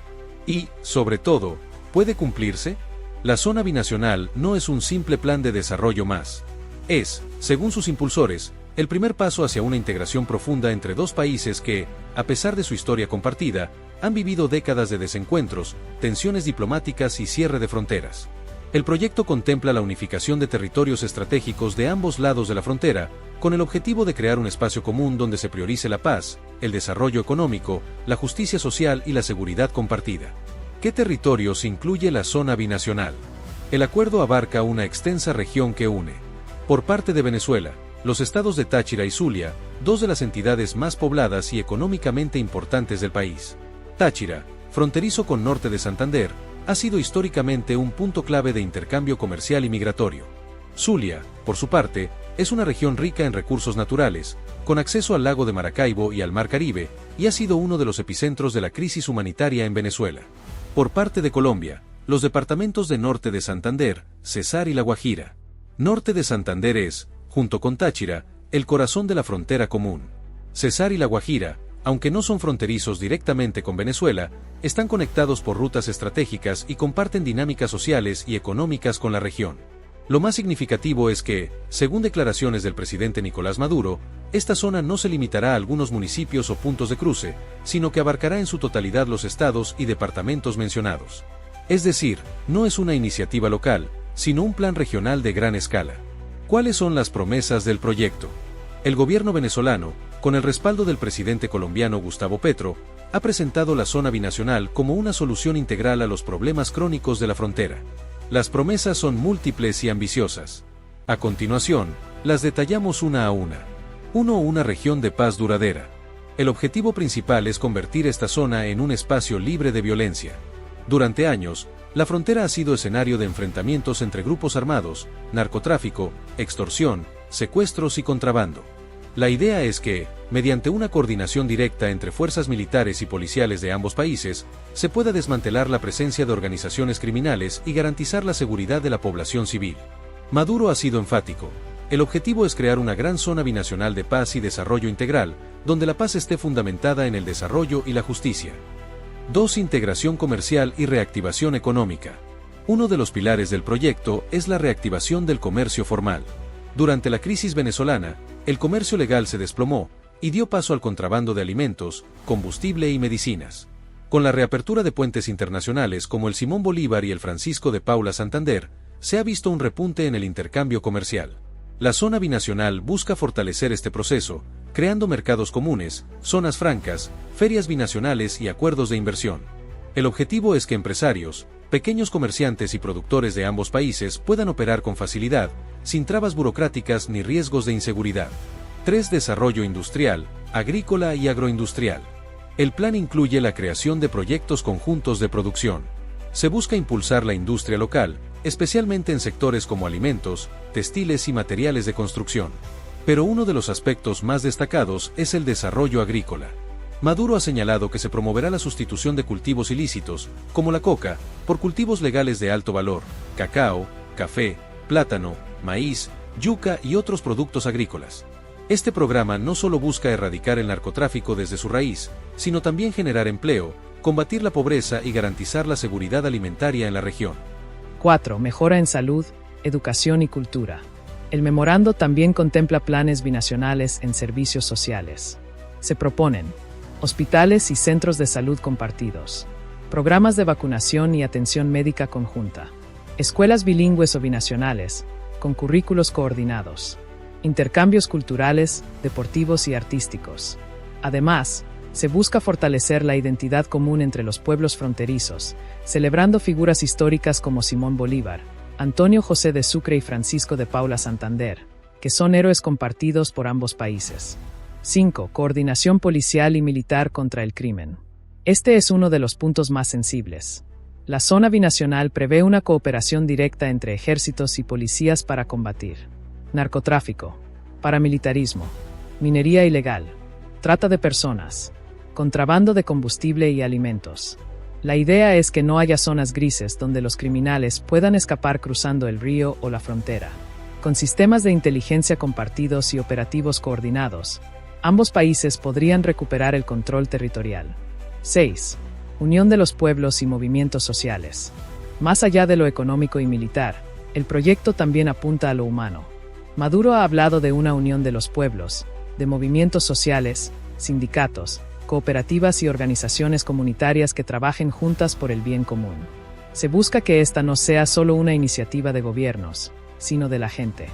Y, sobre todo, ¿puede cumplirse? La zona binacional no es un simple plan de desarrollo más. Es, según sus impulsores, el primer paso hacia una integración profunda entre dos países que, a pesar de su historia compartida, han vivido décadas de desencuentros, tensiones diplomáticas y cierre de fronteras. El proyecto contempla la unificación de territorios estratégicos de ambos lados de la frontera, con el objetivo de crear un espacio común donde se priorice la paz, el desarrollo económico, la justicia social y la seguridad compartida. ¿Qué territorios incluye la zona binacional? El acuerdo abarca una extensa región que une, por parte de Venezuela, los estados de Táchira y Zulia, dos de las entidades más pobladas y económicamente importantes del país. Táchira, fronterizo con norte de Santander, ha sido históricamente un punto clave de intercambio comercial y migratorio. Zulia, por su parte, es una región rica en recursos naturales, con acceso al lago de Maracaibo y al Mar Caribe, y ha sido uno de los epicentros de la crisis humanitaria en Venezuela. Por parte de Colombia, los departamentos de norte de Santander, Cesar y La Guajira. Norte de Santander es, junto con Táchira, el corazón de la frontera común. Cesar y La Guajira, aunque no son fronterizos directamente con Venezuela, están conectados por rutas estratégicas y comparten dinámicas sociales y económicas con la región. Lo más significativo es que, según declaraciones del presidente Nicolás Maduro, esta zona no se limitará a algunos municipios o puntos de cruce, sino que abarcará en su totalidad los estados y departamentos mencionados. Es decir, no es una iniciativa local, sino un plan regional de gran escala. ¿Cuáles son las promesas del proyecto? El gobierno venezolano, con el respaldo del presidente colombiano Gustavo Petro, ha presentado la zona binacional como una solución integral a los problemas crónicos de la frontera. Las promesas son múltiples y ambiciosas. A continuación, las detallamos una a una. 1. Una región de paz duradera. El objetivo principal es convertir esta zona en un espacio libre de violencia. Durante años, la frontera ha sido escenario de enfrentamientos entre grupos armados, narcotráfico, extorsión, secuestros y contrabando. La idea es que, mediante una coordinación directa entre fuerzas militares y policiales de ambos países, se pueda desmantelar la presencia de organizaciones criminales y garantizar la seguridad de la población civil. Maduro ha sido enfático. El objetivo es crear una gran zona binacional de paz y desarrollo integral, donde la paz esté fundamentada en el desarrollo y la justicia. 2. Integración comercial y reactivación económica. Uno de los pilares del proyecto es la reactivación del comercio formal. Durante la crisis venezolana, el comercio legal se desplomó y dio paso al contrabando de alimentos, combustible y medicinas. Con la reapertura de puentes internacionales como el Simón Bolívar y el Francisco de Paula Santander, se ha visto un repunte en el intercambio comercial. La zona binacional busca fortalecer este proceso, creando mercados comunes, zonas francas, ferias binacionales y acuerdos de inversión. El objetivo es que empresarios, pequeños comerciantes y productores de ambos países puedan operar con facilidad, sin trabas burocráticas ni riesgos de inseguridad. 3. Desarrollo industrial, agrícola y agroindustrial. El plan incluye la creación de proyectos conjuntos de producción. Se busca impulsar la industria local, especialmente en sectores como alimentos, textiles y materiales de construcción. Pero uno de los aspectos más destacados es el desarrollo agrícola. Maduro ha señalado que se promoverá la sustitución de cultivos ilícitos, como la coca, por cultivos legales de alto valor, cacao, café, plátano, maíz, yuca y otros productos agrícolas. Este programa no solo busca erradicar el narcotráfico desde su raíz, sino también generar empleo, combatir la pobreza y garantizar la seguridad alimentaria en la región. 4. Mejora en salud, educación y cultura. El memorando también contempla planes binacionales en servicios sociales. Se proponen hospitales y centros de salud compartidos, programas de vacunación y atención médica conjunta, escuelas bilingües o binacionales, con currículos coordinados, intercambios culturales, deportivos y artísticos. Además, se busca fortalecer la identidad común entre los pueblos fronterizos, celebrando figuras históricas como Simón Bolívar, Antonio José de Sucre y Francisco de Paula Santander, que son héroes compartidos por ambos países. 5. Coordinación policial y militar contra el crimen. Este es uno de los puntos más sensibles. La zona binacional prevé una cooperación directa entre ejércitos y policías para combatir narcotráfico, paramilitarismo, minería ilegal, trata de personas, contrabando de combustible y alimentos. La idea es que no haya zonas grises donde los criminales puedan escapar cruzando el río o la frontera. Con sistemas de inteligencia compartidos y operativos coordinados, ambos países podrían recuperar el control territorial. 6. Unión de los pueblos y movimientos sociales. Más allá de lo económico y militar, el proyecto también apunta a lo humano. Maduro ha hablado de una unión de los pueblos, de movimientos sociales, sindicatos, cooperativas y organizaciones comunitarias que trabajen juntas por el bien común. Se busca que esta no sea solo una iniciativa de gobiernos, sino de la gente.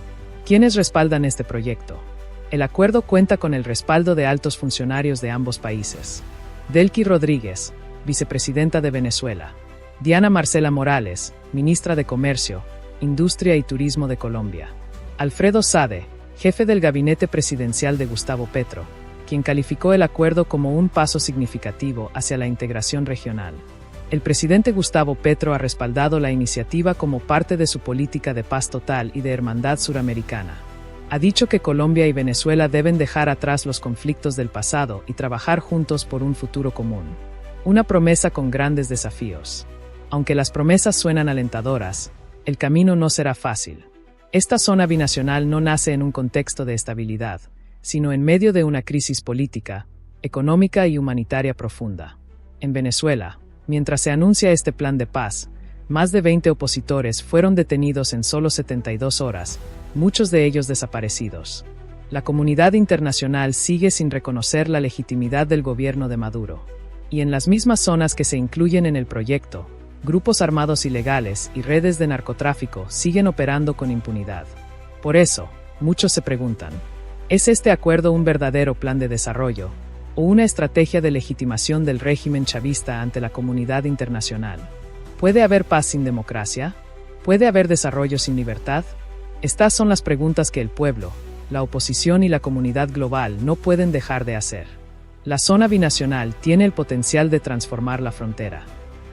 ¿Quiénes respaldan este proyecto? El acuerdo cuenta con el respaldo de altos funcionarios de ambos países. Delcy Rodríguez, vicepresidenta de Venezuela. Diana Marcela Morales, ministra de Comercio, Industria y Turismo de Colombia. Alfredo Sade, jefe del gabinete presidencial de Gustavo Petro, quien calificó el acuerdo como un paso significativo hacia la integración regional. El presidente Gustavo Petro ha respaldado la iniciativa como parte de su política de paz total y de hermandad suramericana. Ha dicho que Colombia y Venezuela deben dejar atrás los conflictos del pasado y trabajar juntos por un futuro común. Una promesa con grandes desafíos. Aunque las promesas suenan alentadoras, el camino no será fácil. Esta zona binacional no nace en un contexto de estabilidad, sino en medio de una crisis política, económica y humanitaria profunda. En Venezuela, mientras se anuncia este plan de paz, más de 20 opositores fueron detenidos en solo 72 horas, muchos de ellos desaparecidos. La comunidad internacional sigue sin reconocer la legitimidad del gobierno de Maduro. Y en las mismas zonas que se incluyen en el proyecto, grupos armados ilegales y redes de narcotráfico siguen operando con impunidad. Por eso, muchos se preguntan, ¿es este acuerdo un verdadero plan de desarrollo o una estrategia de legitimación del régimen chavista ante la comunidad internacional? ¿Puede haber paz sin democracia? ¿Puede haber desarrollo sin libertad? Estas son las preguntas que el pueblo, la oposición y la comunidad global no pueden dejar de hacer. La zona binacional tiene el potencial de transformar la frontera,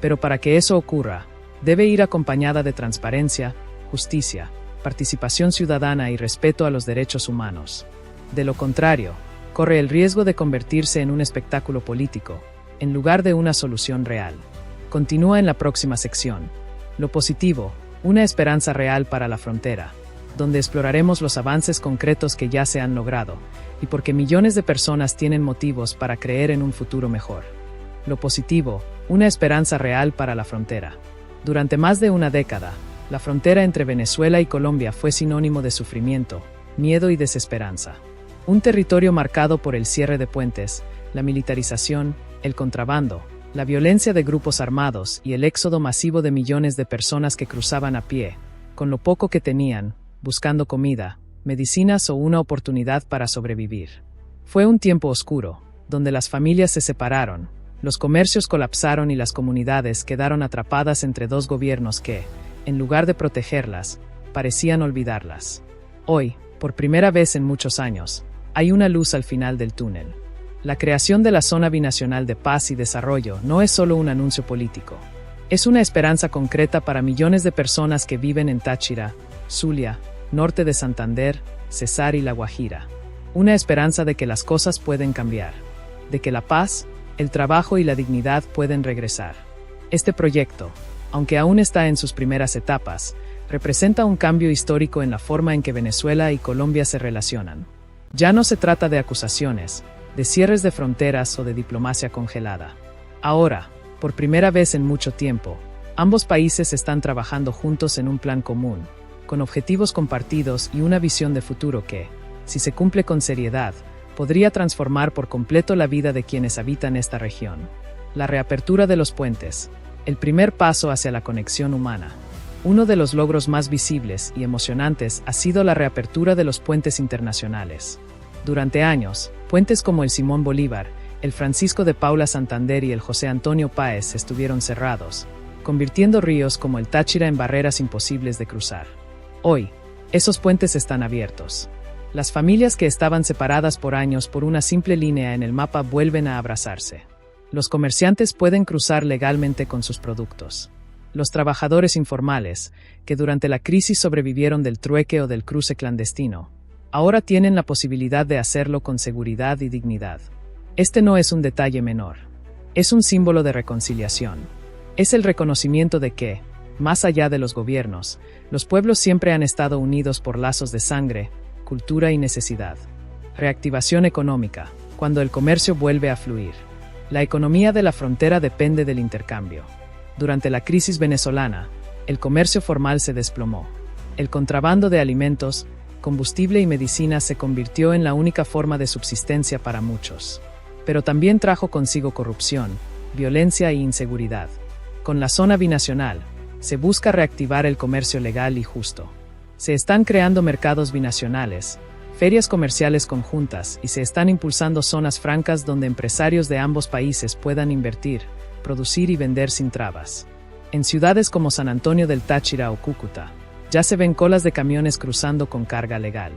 pero para que eso ocurra, debe ir acompañada de transparencia, justicia, participación ciudadana y respeto a los derechos humanos. De lo contrario, corre el riesgo de convertirse en un espectáculo político, en lugar de una solución real. Continúa en la próxima sección. Lo positivo, una esperanza real para la frontera, donde exploraremos los avances concretos que ya se han logrado, y porque millones de personas tienen motivos para creer en un futuro mejor. Lo positivo, una esperanza real para la frontera. Durante más de una década, la frontera entre Venezuela y Colombia fue sinónimo de sufrimiento, miedo y desesperanza. Un territorio marcado por el cierre de puentes, la militarización, el contrabando, la violencia de grupos armados y el éxodo masivo de millones de personas que cruzaban a pie, con lo poco que tenían, buscando comida, medicinas o una oportunidad para sobrevivir. Fue un tiempo oscuro, donde las familias se separaron, los comercios colapsaron y las comunidades quedaron atrapadas entre dos gobiernos que, en lugar de protegerlas, parecían olvidarlas. Hoy, por primera vez en muchos años, hay una luz al final del túnel. La creación de la Zona Binacional de Paz y Desarrollo no es solo un anuncio político. Es una esperanza concreta para millones de personas que viven en Táchira, Zulia, norte de Santander, Cesar y La Guajira. Una esperanza de que las cosas pueden cambiar, de que la paz, el trabajo y la dignidad pueden regresar. Este proyecto, aunque aún está en sus primeras etapas, representa un cambio histórico en la forma en que Venezuela y Colombia se relacionan. Ya no se trata de acusaciones, de cierres de fronteras o de diplomacia congelada. Ahora, por primera vez en mucho tiempo, ambos países están trabajando juntos en un plan común, con objetivos compartidos y una visión de futuro que, si se cumple con seriedad, podría transformar por completo la vida de quienes habitan esta región. La reapertura de los puentes, el primer paso hacia la conexión humana. Uno de los logros más visibles y emocionantes ha sido la reapertura de los puentes internacionales. Durante años, puentes como el Simón Bolívar, el Francisco de Paula Santander y el José Antonio Páez estuvieron cerrados, convirtiendo ríos como el Táchira en barreras imposibles de cruzar. Hoy, esos puentes están abiertos. Las familias que estaban separadas por años por una simple línea en el mapa vuelven a abrazarse. Los comerciantes pueden cruzar legalmente con sus productos. Los trabajadores informales, que durante la crisis sobrevivieron del trueque o del cruce clandestino, ahora tienen la posibilidad de hacerlo con seguridad y dignidad. Este no es un detalle menor. Es un símbolo de reconciliación. Es el reconocimiento de que, más allá de los gobiernos, los pueblos siempre han estado unidos por lazos de sangre, cultura y necesidad. Reactivación económica, cuando el comercio vuelve a fluir. La economía de la frontera depende del intercambio. Durante la crisis venezolana, el comercio formal se desplomó. El contrabando de alimentos, combustible y medicinas se convirtió en la única forma de subsistencia para muchos. Pero también trajo consigo corrupción, violencia e inseguridad. Con la zona binacional, se busca reactivar el comercio legal y justo. Se están creando mercados binacionales, ferias comerciales conjuntas y se están impulsando zonas francas donde empresarios de ambos países puedan invertir, producir y vender sin trabas. En ciudades como San Antonio del Táchira o Cúcuta, ya se ven colas de camiones cruzando con carga legal.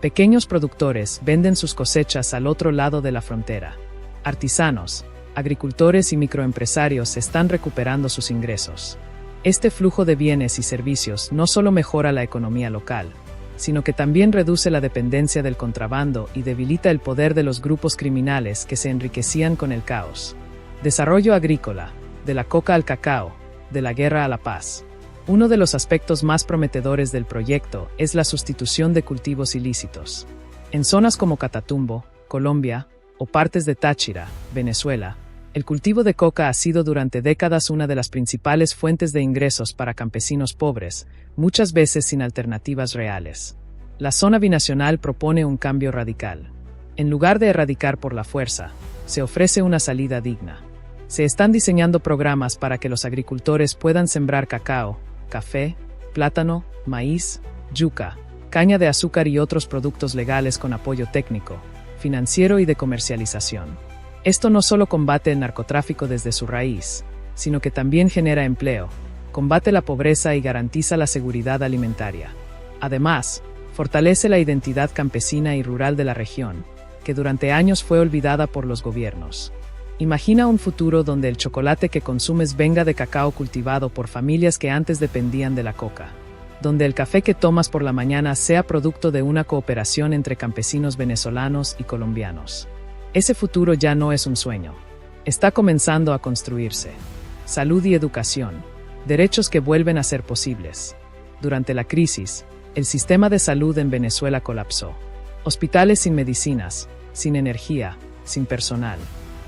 Pequeños productores venden sus cosechas al otro lado de la frontera. Artesanos, agricultores y microempresarios están recuperando sus ingresos. Este flujo de bienes y servicios no solo mejora la economía local, sino que también reduce la dependencia del contrabando y debilita el poder de los grupos criminales que se enriquecían con el caos. Desarrollo agrícola, de la coca al cacao, de la guerra a la paz. Uno de los aspectos más prometedores del proyecto es la sustitución de cultivos ilícitos. En zonas como Catatumbo, Colombia, o partes de Táchira, Venezuela, el cultivo de coca ha sido durante décadas una de las principales fuentes de ingresos para campesinos pobres, muchas veces sin alternativas reales. La zona binacional propone un cambio radical. En lugar de erradicar por la fuerza, se ofrece una salida digna. Se están diseñando programas para que los agricultores puedan sembrar cacao, café, plátano, maíz, yuca, caña de azúcar y otros productos legales con apoyo técnico, financiero y de comercialización. Esto no solo combate el narcotráfico desde su raíz, sino que también genera empleo, combate la pobreza y garantiza la seguridad alimentaria. Además, fortalece la identidad campesina y rural de la región, que durante años fue olvidada por los gobiernos. Imagina un futuro donde el chocolate que consumes venga de cacao cultivado por familias que antes dependían de la coca, donde el café que tomas por la mañana sea producto de una cooperación entre campesinos venezolanos y colombianos. Ese futuro ya no es un sueño. Está comenzando a construirse. Salud y educación, derechos que vuelven a ser posibles. Durante la crisis, el sistema de salud en Venezuela colapsó. Hospitales sin medicinas, sin energía, sin personal.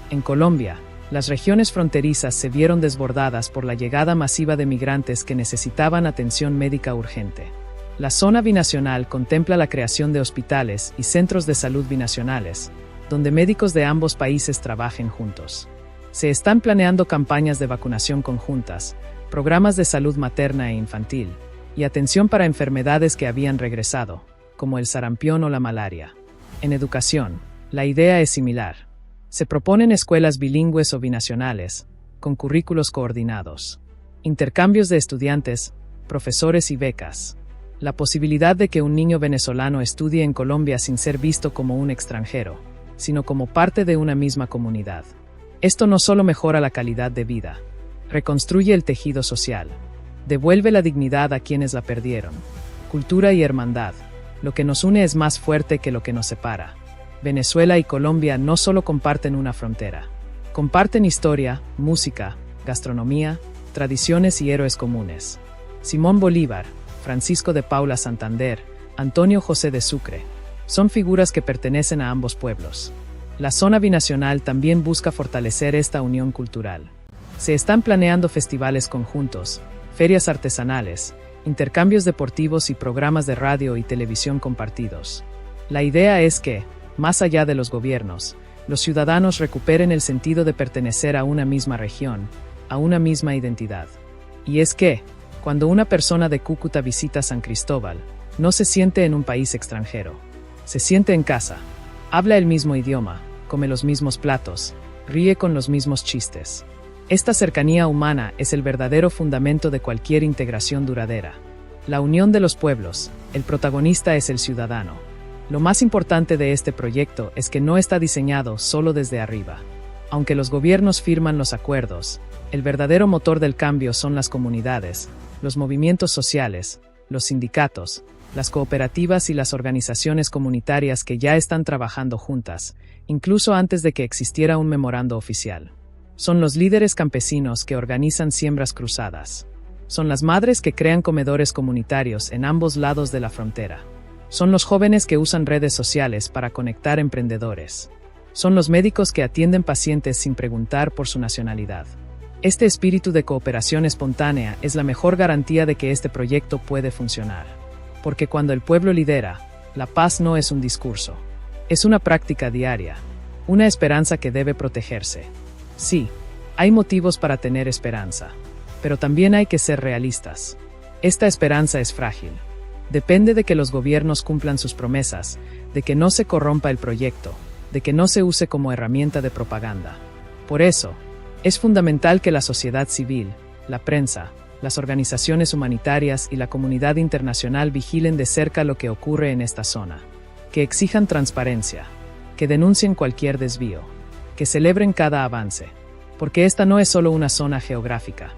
En Colombia, las regiones fronterizas se vieron desbordadas por la llegada masiva de migrantes que necesitaban atención médica urgente. La zona binacional contempla la creación de hospitales y centros de salud binacionales, donde médicos de ambos países trabajen juntos. Se están planeando campañas de vacunación conjuntas, programas de salud materna e infantil, y atención para enfermedades que habían regresado, como el sarampión o la malaria. En educación, la idea es similar. Se proponen escuelas bilingües o binacionales, con currículos coordinados, intercambios de estudiantes, profesores y becas. La posibilidad de que un niño venezolano estudie en Colombia sin ser visto como un extranjero, sino como parte de una misma comunidad. Esto no solo mejora la calidad de vida, reconstruye el tejido social, devuelve la dignidad a quienes la perdieron. Cultura y hermandad. Lo que nos une es más fuerte que lo que nos separa. Venezuela y Colombia no solo comparten una frontera, comparten historia, música, gastronomía, tradiciones y héroes comunes. Simón Bolívar, Francisco de Paula Santander, Antonio José de Sucre, son figuras que pertenecen a ambos pueblos. La zona binacional también busca fortalecer esta unión cultural. Se están planeando festivales conjuntos, ferias artesanales, intercambios deportivos y programas de radio y televisión compartidos. La idea es que, más allá de los gobiernos, los ciudadanos recuperen el sentido de pertenecer a una misma región, a una misma identidad. Y es que, cuando una persona de Cúcuta visita San Cristóbal, no se siente en un país extranjero. Se siente en casa. Habla el mismo idioma, come los mismos platos, ríe con los mismos chistes. Esta cercanía humana es el verdadero fundamento de cualquier integración duradera. La unión de los pueblos, el protagonista es el ciudadano. Lo más importante de este proyecto es que no está diseñado solo desde arriba. Aunque los gobiernos firman los acuerdos, el verdadero motor del cambio son las comunidades, los movimientos sociales, los sindicatos, las cooperativas y las organizaciones comunitarias que ya están trabajando juntas, incluso antes de que existiera un memorando oficial. Son los líderes campesinos que organizan siembras cruzadas. Son las madres que crean comedores comunitarios en ambos lados de la frontera. Son los jóvenes que usan redes sociales para conectar emprendedores. Son los médicos que atienden pacientes sin preguntar por su nacionalidad. Este espíritu de cooperación espontánea es la mejor garantía de que este proyecto puede funcionar. Porque cuando el pueblo lidera, la paz no es un discurso. Es una práctica diaria, una esperanza que debe protegerse. Sí, hay motivos para tener esperanza, pero también hay que ser realistas. Esta esperanza es frágil. Depende de que los gobiernos cumplan sus promesas, de que no se corrompa el proyecto, de que no se use como herramienta de propaganda. Por eso, es fundamental que la sociedad civil, la prensa, las organizaciones humanitarias y la comunidad internacional vigilen de cerca lo que ocurre en esta zona, que exijan transparencia, que denuncien cualquier desvío, que celebren cada avance, porque esta no es solo una zona geográfica,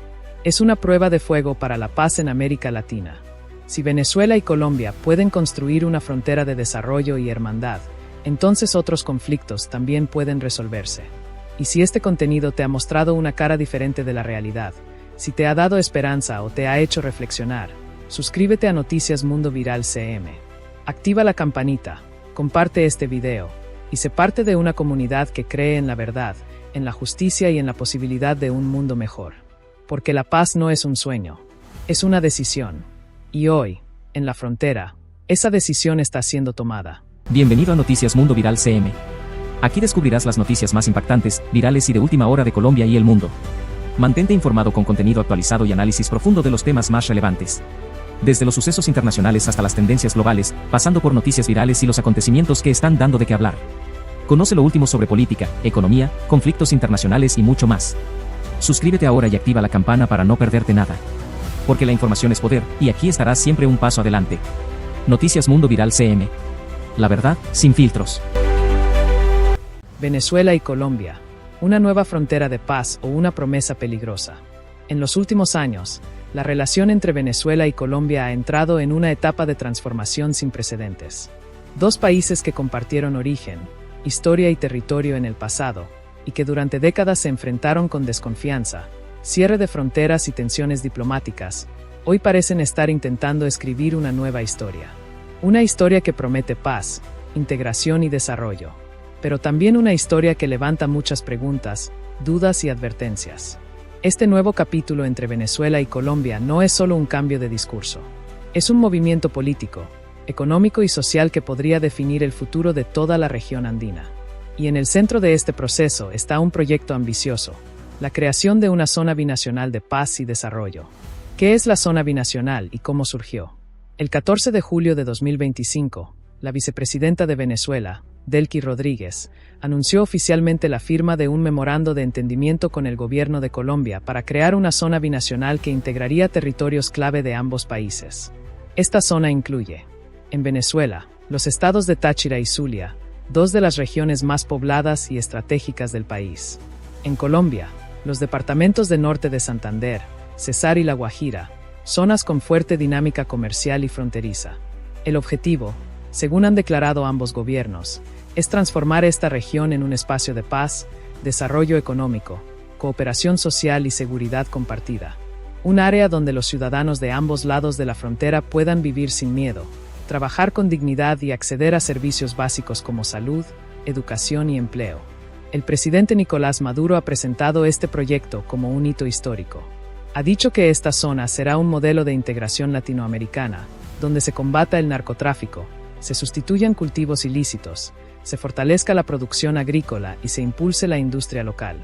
es una prueba de fuego para la paz en América Latina. Si Venezuela y Colombia pueden construir una frontera de desarrollo y hermandad, entonces otros conflictos también pueden resolverse. Y si este contenido te ha mostrado una cara diferente de la realidad, si te ha dado esperanza o te ha hecho reflexionar, suscríbete a Noticias Mundo Viral CM. Activa la campanita, comparte este video, y sé parte de una comunidad que cree en la verdad, en la justicia y en la posibilidad de un mundo mejor. Porque la paz no es un sueño, es una decisión. Y hoy, en la frontera, esa decisión está siendo tomada. Bienvenido a Noticias Mundo Viral CM. Aquí descubrirás las noticias más impactantes, virales y de última hora de Colombia y el mundo. Mantente informado con contenido actualizado y análisis profundo de los temas más relevantes. Desde los sucesos internacionales hasta las tendencias globales, pasando por noticias virales y los acontecimientos que están dando de qué hablar. Conoce lo último sobre política, economía, conflictos internacionales y mucho más. Suscríbete ahora y activa la campana para no perderte nada. Porque la información es poder, y aquí estarás siempre un paso adelante. Noticias Mundo Viral CM. La verdad, sin filtros. Venezuela y Colombia. Una nueva frontera de paz o una promesa peligrosa. En los últimos años, la relación entre Venezuela y Colombia ha entrado en una etapa de transformación sin precedentes. Dos países que compartieron origen, historia y territorio en el pasado, y que durante décadas se enfrentaron con desconfianza, cierre de fronteras y tensiones diplomáticas, hoy parecen estar intentando escribir una nueva historia. Una historia que promete paz, integración y desarrollo, pero también una historia que levanta muchas preguntas, dudas y advertencias. Este nuevo capítulo entre Venezuela y Colombia no es solo un cambio de discurso. Es un movimiento político, económico y social que podría definir el futuro de toda la región andina. Y en el centro de este proceso está un proyecto ambicioso, la creación de una zona binacional de paz y desarrollo. ¿Qué es la zona binacional y cómo surgió? El 14 de julio de 2025, la vicepresidenta de Venezuela, Delcy Rodríguez, anunció oficialmente la firma de un memorando de entendimiento con el gobierno de Colombia para crear una zona binacional que integraría territorios clave de ambos países. Esta zona incluye, en Venezuela, los estados de Táchira y Zulia, dos de las regiones más pobladas y estratégicas del país. En Colombia, los departamentos de norte de Santander, Cesar y La Guajira, zonas con fuerte dinámica comercial y fronteriza. El objetivo, según han declarado ambos gobiernos, es transformar esta región en un espacio de paz, desarrollo económico, cooperación social y seguridad compartida. Un área donde los ciudadanos de ambos lados de la frontera puedan vivir sin miedo, trabajar con dignidad y acceder a servicios básicos como salud, educación y empleo. El presidente Nicolás Maduro ha presentado este proyecto como un hito histórico. Ha dicho que esta zona será un modelo de integración latinoamericana, donde se combata el narcotráfico, se sustituyan cultivos ilícitos, se fortalezca la producción agrícola y se impulse la industria local.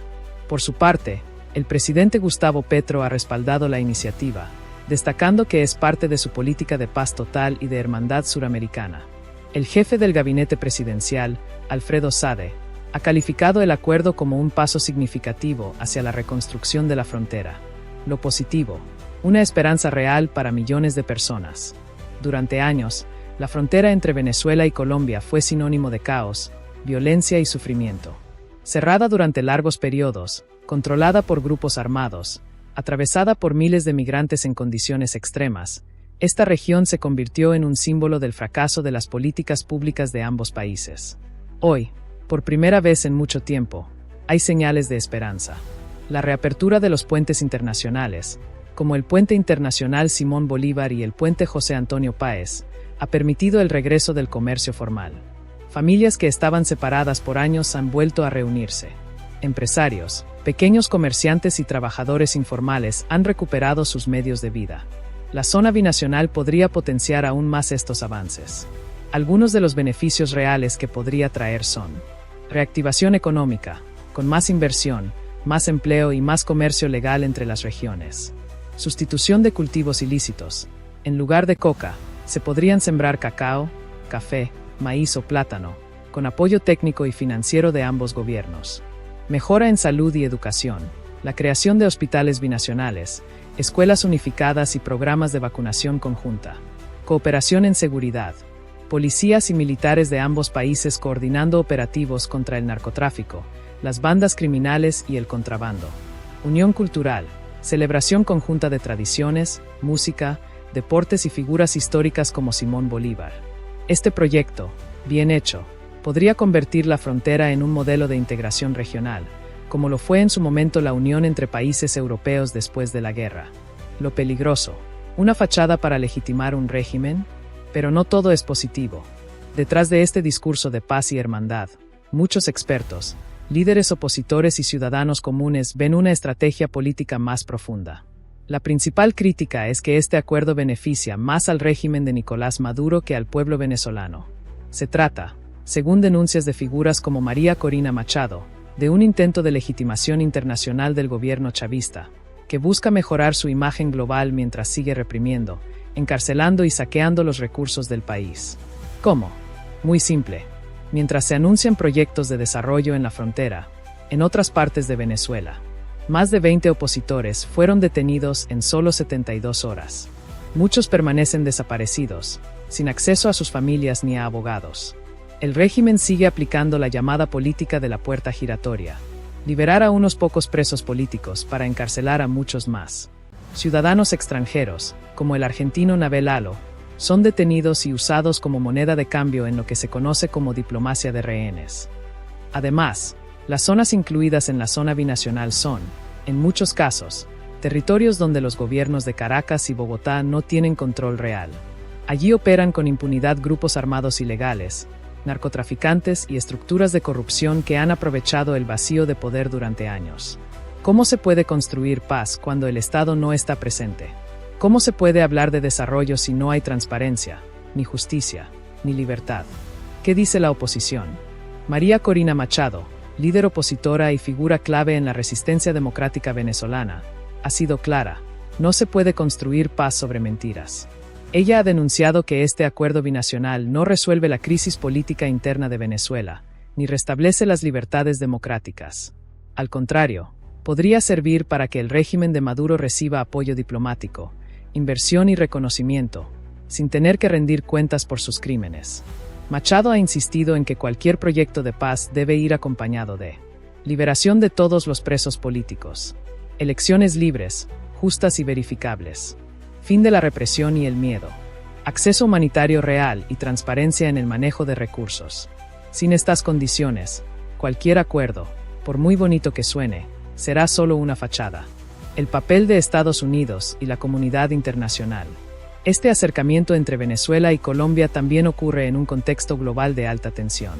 Por su parte, el presidente Gustavo Petro ha respaldado la iniciativa, destacando que es parte de su política de paz total y de hermandad suramericana. El jefe del gabinete presidencial, Alfredo Sade, ha calificado el acuerdo como un paso significativo hacia la reconstrucción de la frontera. Lo positivo, una esperanza real para millones de personas. Durante años, la frontera entre Venezuela y Colombia fue sinónimo de caos, violencia y sufrimiento. Cerrada durante largos periodos, controlada por grupos armados, atravesada por miles de migrantes en condiciones extremas, esta región se convirtió en un símbolo del fracaso de las políticas públicas de ambos países. Hoy, por primera vez en mucho tiempo, hay señales de esperanza. La reapertura de los puentes internacionales, como el Puente Internacional Simón Bolívar y el Puente José Antonio Páez, ha permitido el regreso del comercio formal. Familias que estaban separadas por años han vuelto a reunirse. Empresarios, pequeños comerciantes y trabajadores informales han recuperado sus medios de vida. La zona binacional podría potenciar aún más estos avances. Algunos de los beneficios reales que podría traer son: reactivación económica, con más inversión, más empleo y más comercio legal entre las regiones. Sustitución de cultivos ilícitos. En lugar de coca, se podrían sembrar cacao, café, maíz o plátano, con apoyo técnico y financiero de ambos gobiernos. Mejora en salud y educación. La creación de hospitales binacionales, escuelas unificadas y programas de vacunación conjunta. Cooperación en seguridad. Policías y militares de ambos países coordinando operativos contra el narcotráfico, las bandas criminales y el contrabando. Unión cultural. Celebración conjunta de tradiciones, música, deportes y figuras históricas como Simón Bolívar. Este proyecto, bien hecho, podría convertir la frontera en un modelo de integración regional, como lo fue en su momento la unión entre países europeos después de la guerra. Lo peligroso, una fachada para legitimar un régimen, pero no todo es positivo. Detrás de este discurso de paz y hermandad, muchos expertos, líderes opositores y ciudadanos comunes ven una estrategia política más profunda. La principal crítica es que este acuerdo beneficia más al régimen de Nicolás Maduro que al pueblo venezolano. Se trata, según denuncias de figuras como María Corina Machado, de un intento de legitimación internacional del gobierno chavista, que busca mejorar su imagen global mientras sigue reprimiendo, encarcelando y saqueando los recursos del país. ¿Cómo? Muy simple. Mientras se anuncian proyectos de desarrollo en la frontera, en otras partes de Venezuela, más de 20 opositores fueron detenidos en solo 72 horas. Muchos permanecen desaparecidos, sin acceso a sus familias ni a abogados. El régimen sigue aplicando la llamada política de la puerta giratoria: liberar a unos pocos presos políticos para encarcelar a muchos más. Ciudadanos extranjeros, como el argentino Navel Lalo, son detenidos y usados como moneda de cambio en lo que se conoce como diplomacia de rehenes. Además, las zonas incluidas en la zona binacional son, en muchos casos, territorios donde los gobiernos de Caracas y Bogotá no tienen control real. Allí operan con impunidad grupos armados ilegales, narcotraficantes y estructuras de corrupción que han aprovechado el vacío de poder durante años. ¿Cómo se puede construir paz cuando el Estado no está presente? ¿Cómo se puede hablar de desarrollo si no hay transparencia, ni justicia, ni libertad? ¿Qué dice la oposición? María Corina Machado, líder opositora y figura clave en la resistencia democrática venezolana, ha sido clara: no se puede construir paz sobre mentiras. Ella ha denunciado que este acuerdo binacional no resuelve la crisis política interna de Venezuela, ni restablece las libertades democráticas. Al contrario, podría servir para que el régimen de Maduro reciba apoyo diplomático, inversión y reconocimiento, sin tener que rendir cuentas por sus crímenes. Machado ha insistido en que cualquier proyecto de paz debe ir acompañado de liberación de todos los presos políticos, elecciones libres, justas y verificables, fin de la represión y el miedo, acceso humanitario real y transparencia en el manejo de recursos. Sin estas condiciones, cualquier acuerdo, por muy bonito que suene, será solo una fachada. El papel de Estados Unidos y la comunidad internacional. Este acercamiento entre Venezuela y Colombia también ocurre en un contexto global de alta tensión.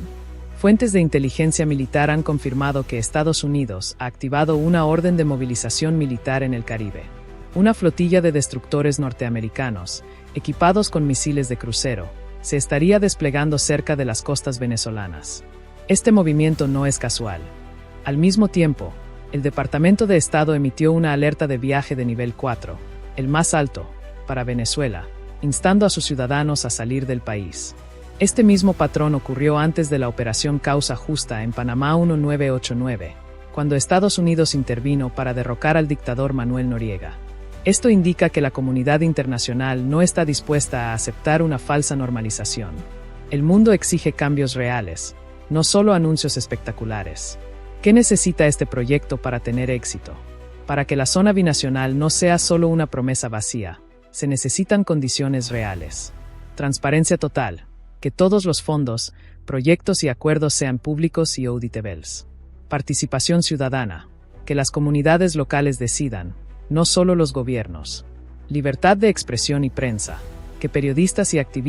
Fuentes de inteligencia militar han confirmado que Estados Unidos ha activado una orden de movilización militar en el Caribe. Una flotilla de destructores norteamericanos, equipados con misiles de crucero, se estaría desplegando cerca de las costas venezolanas. Este movimiento no es casual. Al mismo tiempo, el Departamento de Estado emitió una alerta de viaje de nivel 4, el más alto, para Venezuela, instando a sus ciudadanos a salir del país. Este mismo patrón ocurrió antes de la Operación Causa Justa en Panamá 1989, cuando Estados Unidos intervino para derrocar al dictador Manuel Noriega. Esto indica que la comunidad internacional no está dispuesta a aceptar una falsa normalización. El mundo exige cambios reales, no solo anuncios espectaculares. ¿Qué necesita este proyecto para tener éxito? Para que la zona binacional no sea solo una promesa vacía, se necesitan condiciones reales. Transparencia total, que todos los fondos, proyectos y acuerdos sean públicos y auditables. Participación ciudadana, que las comunidades locales decidan, no solo los gobiernos. Libertad de expresión y prensa, que periodistas y activistas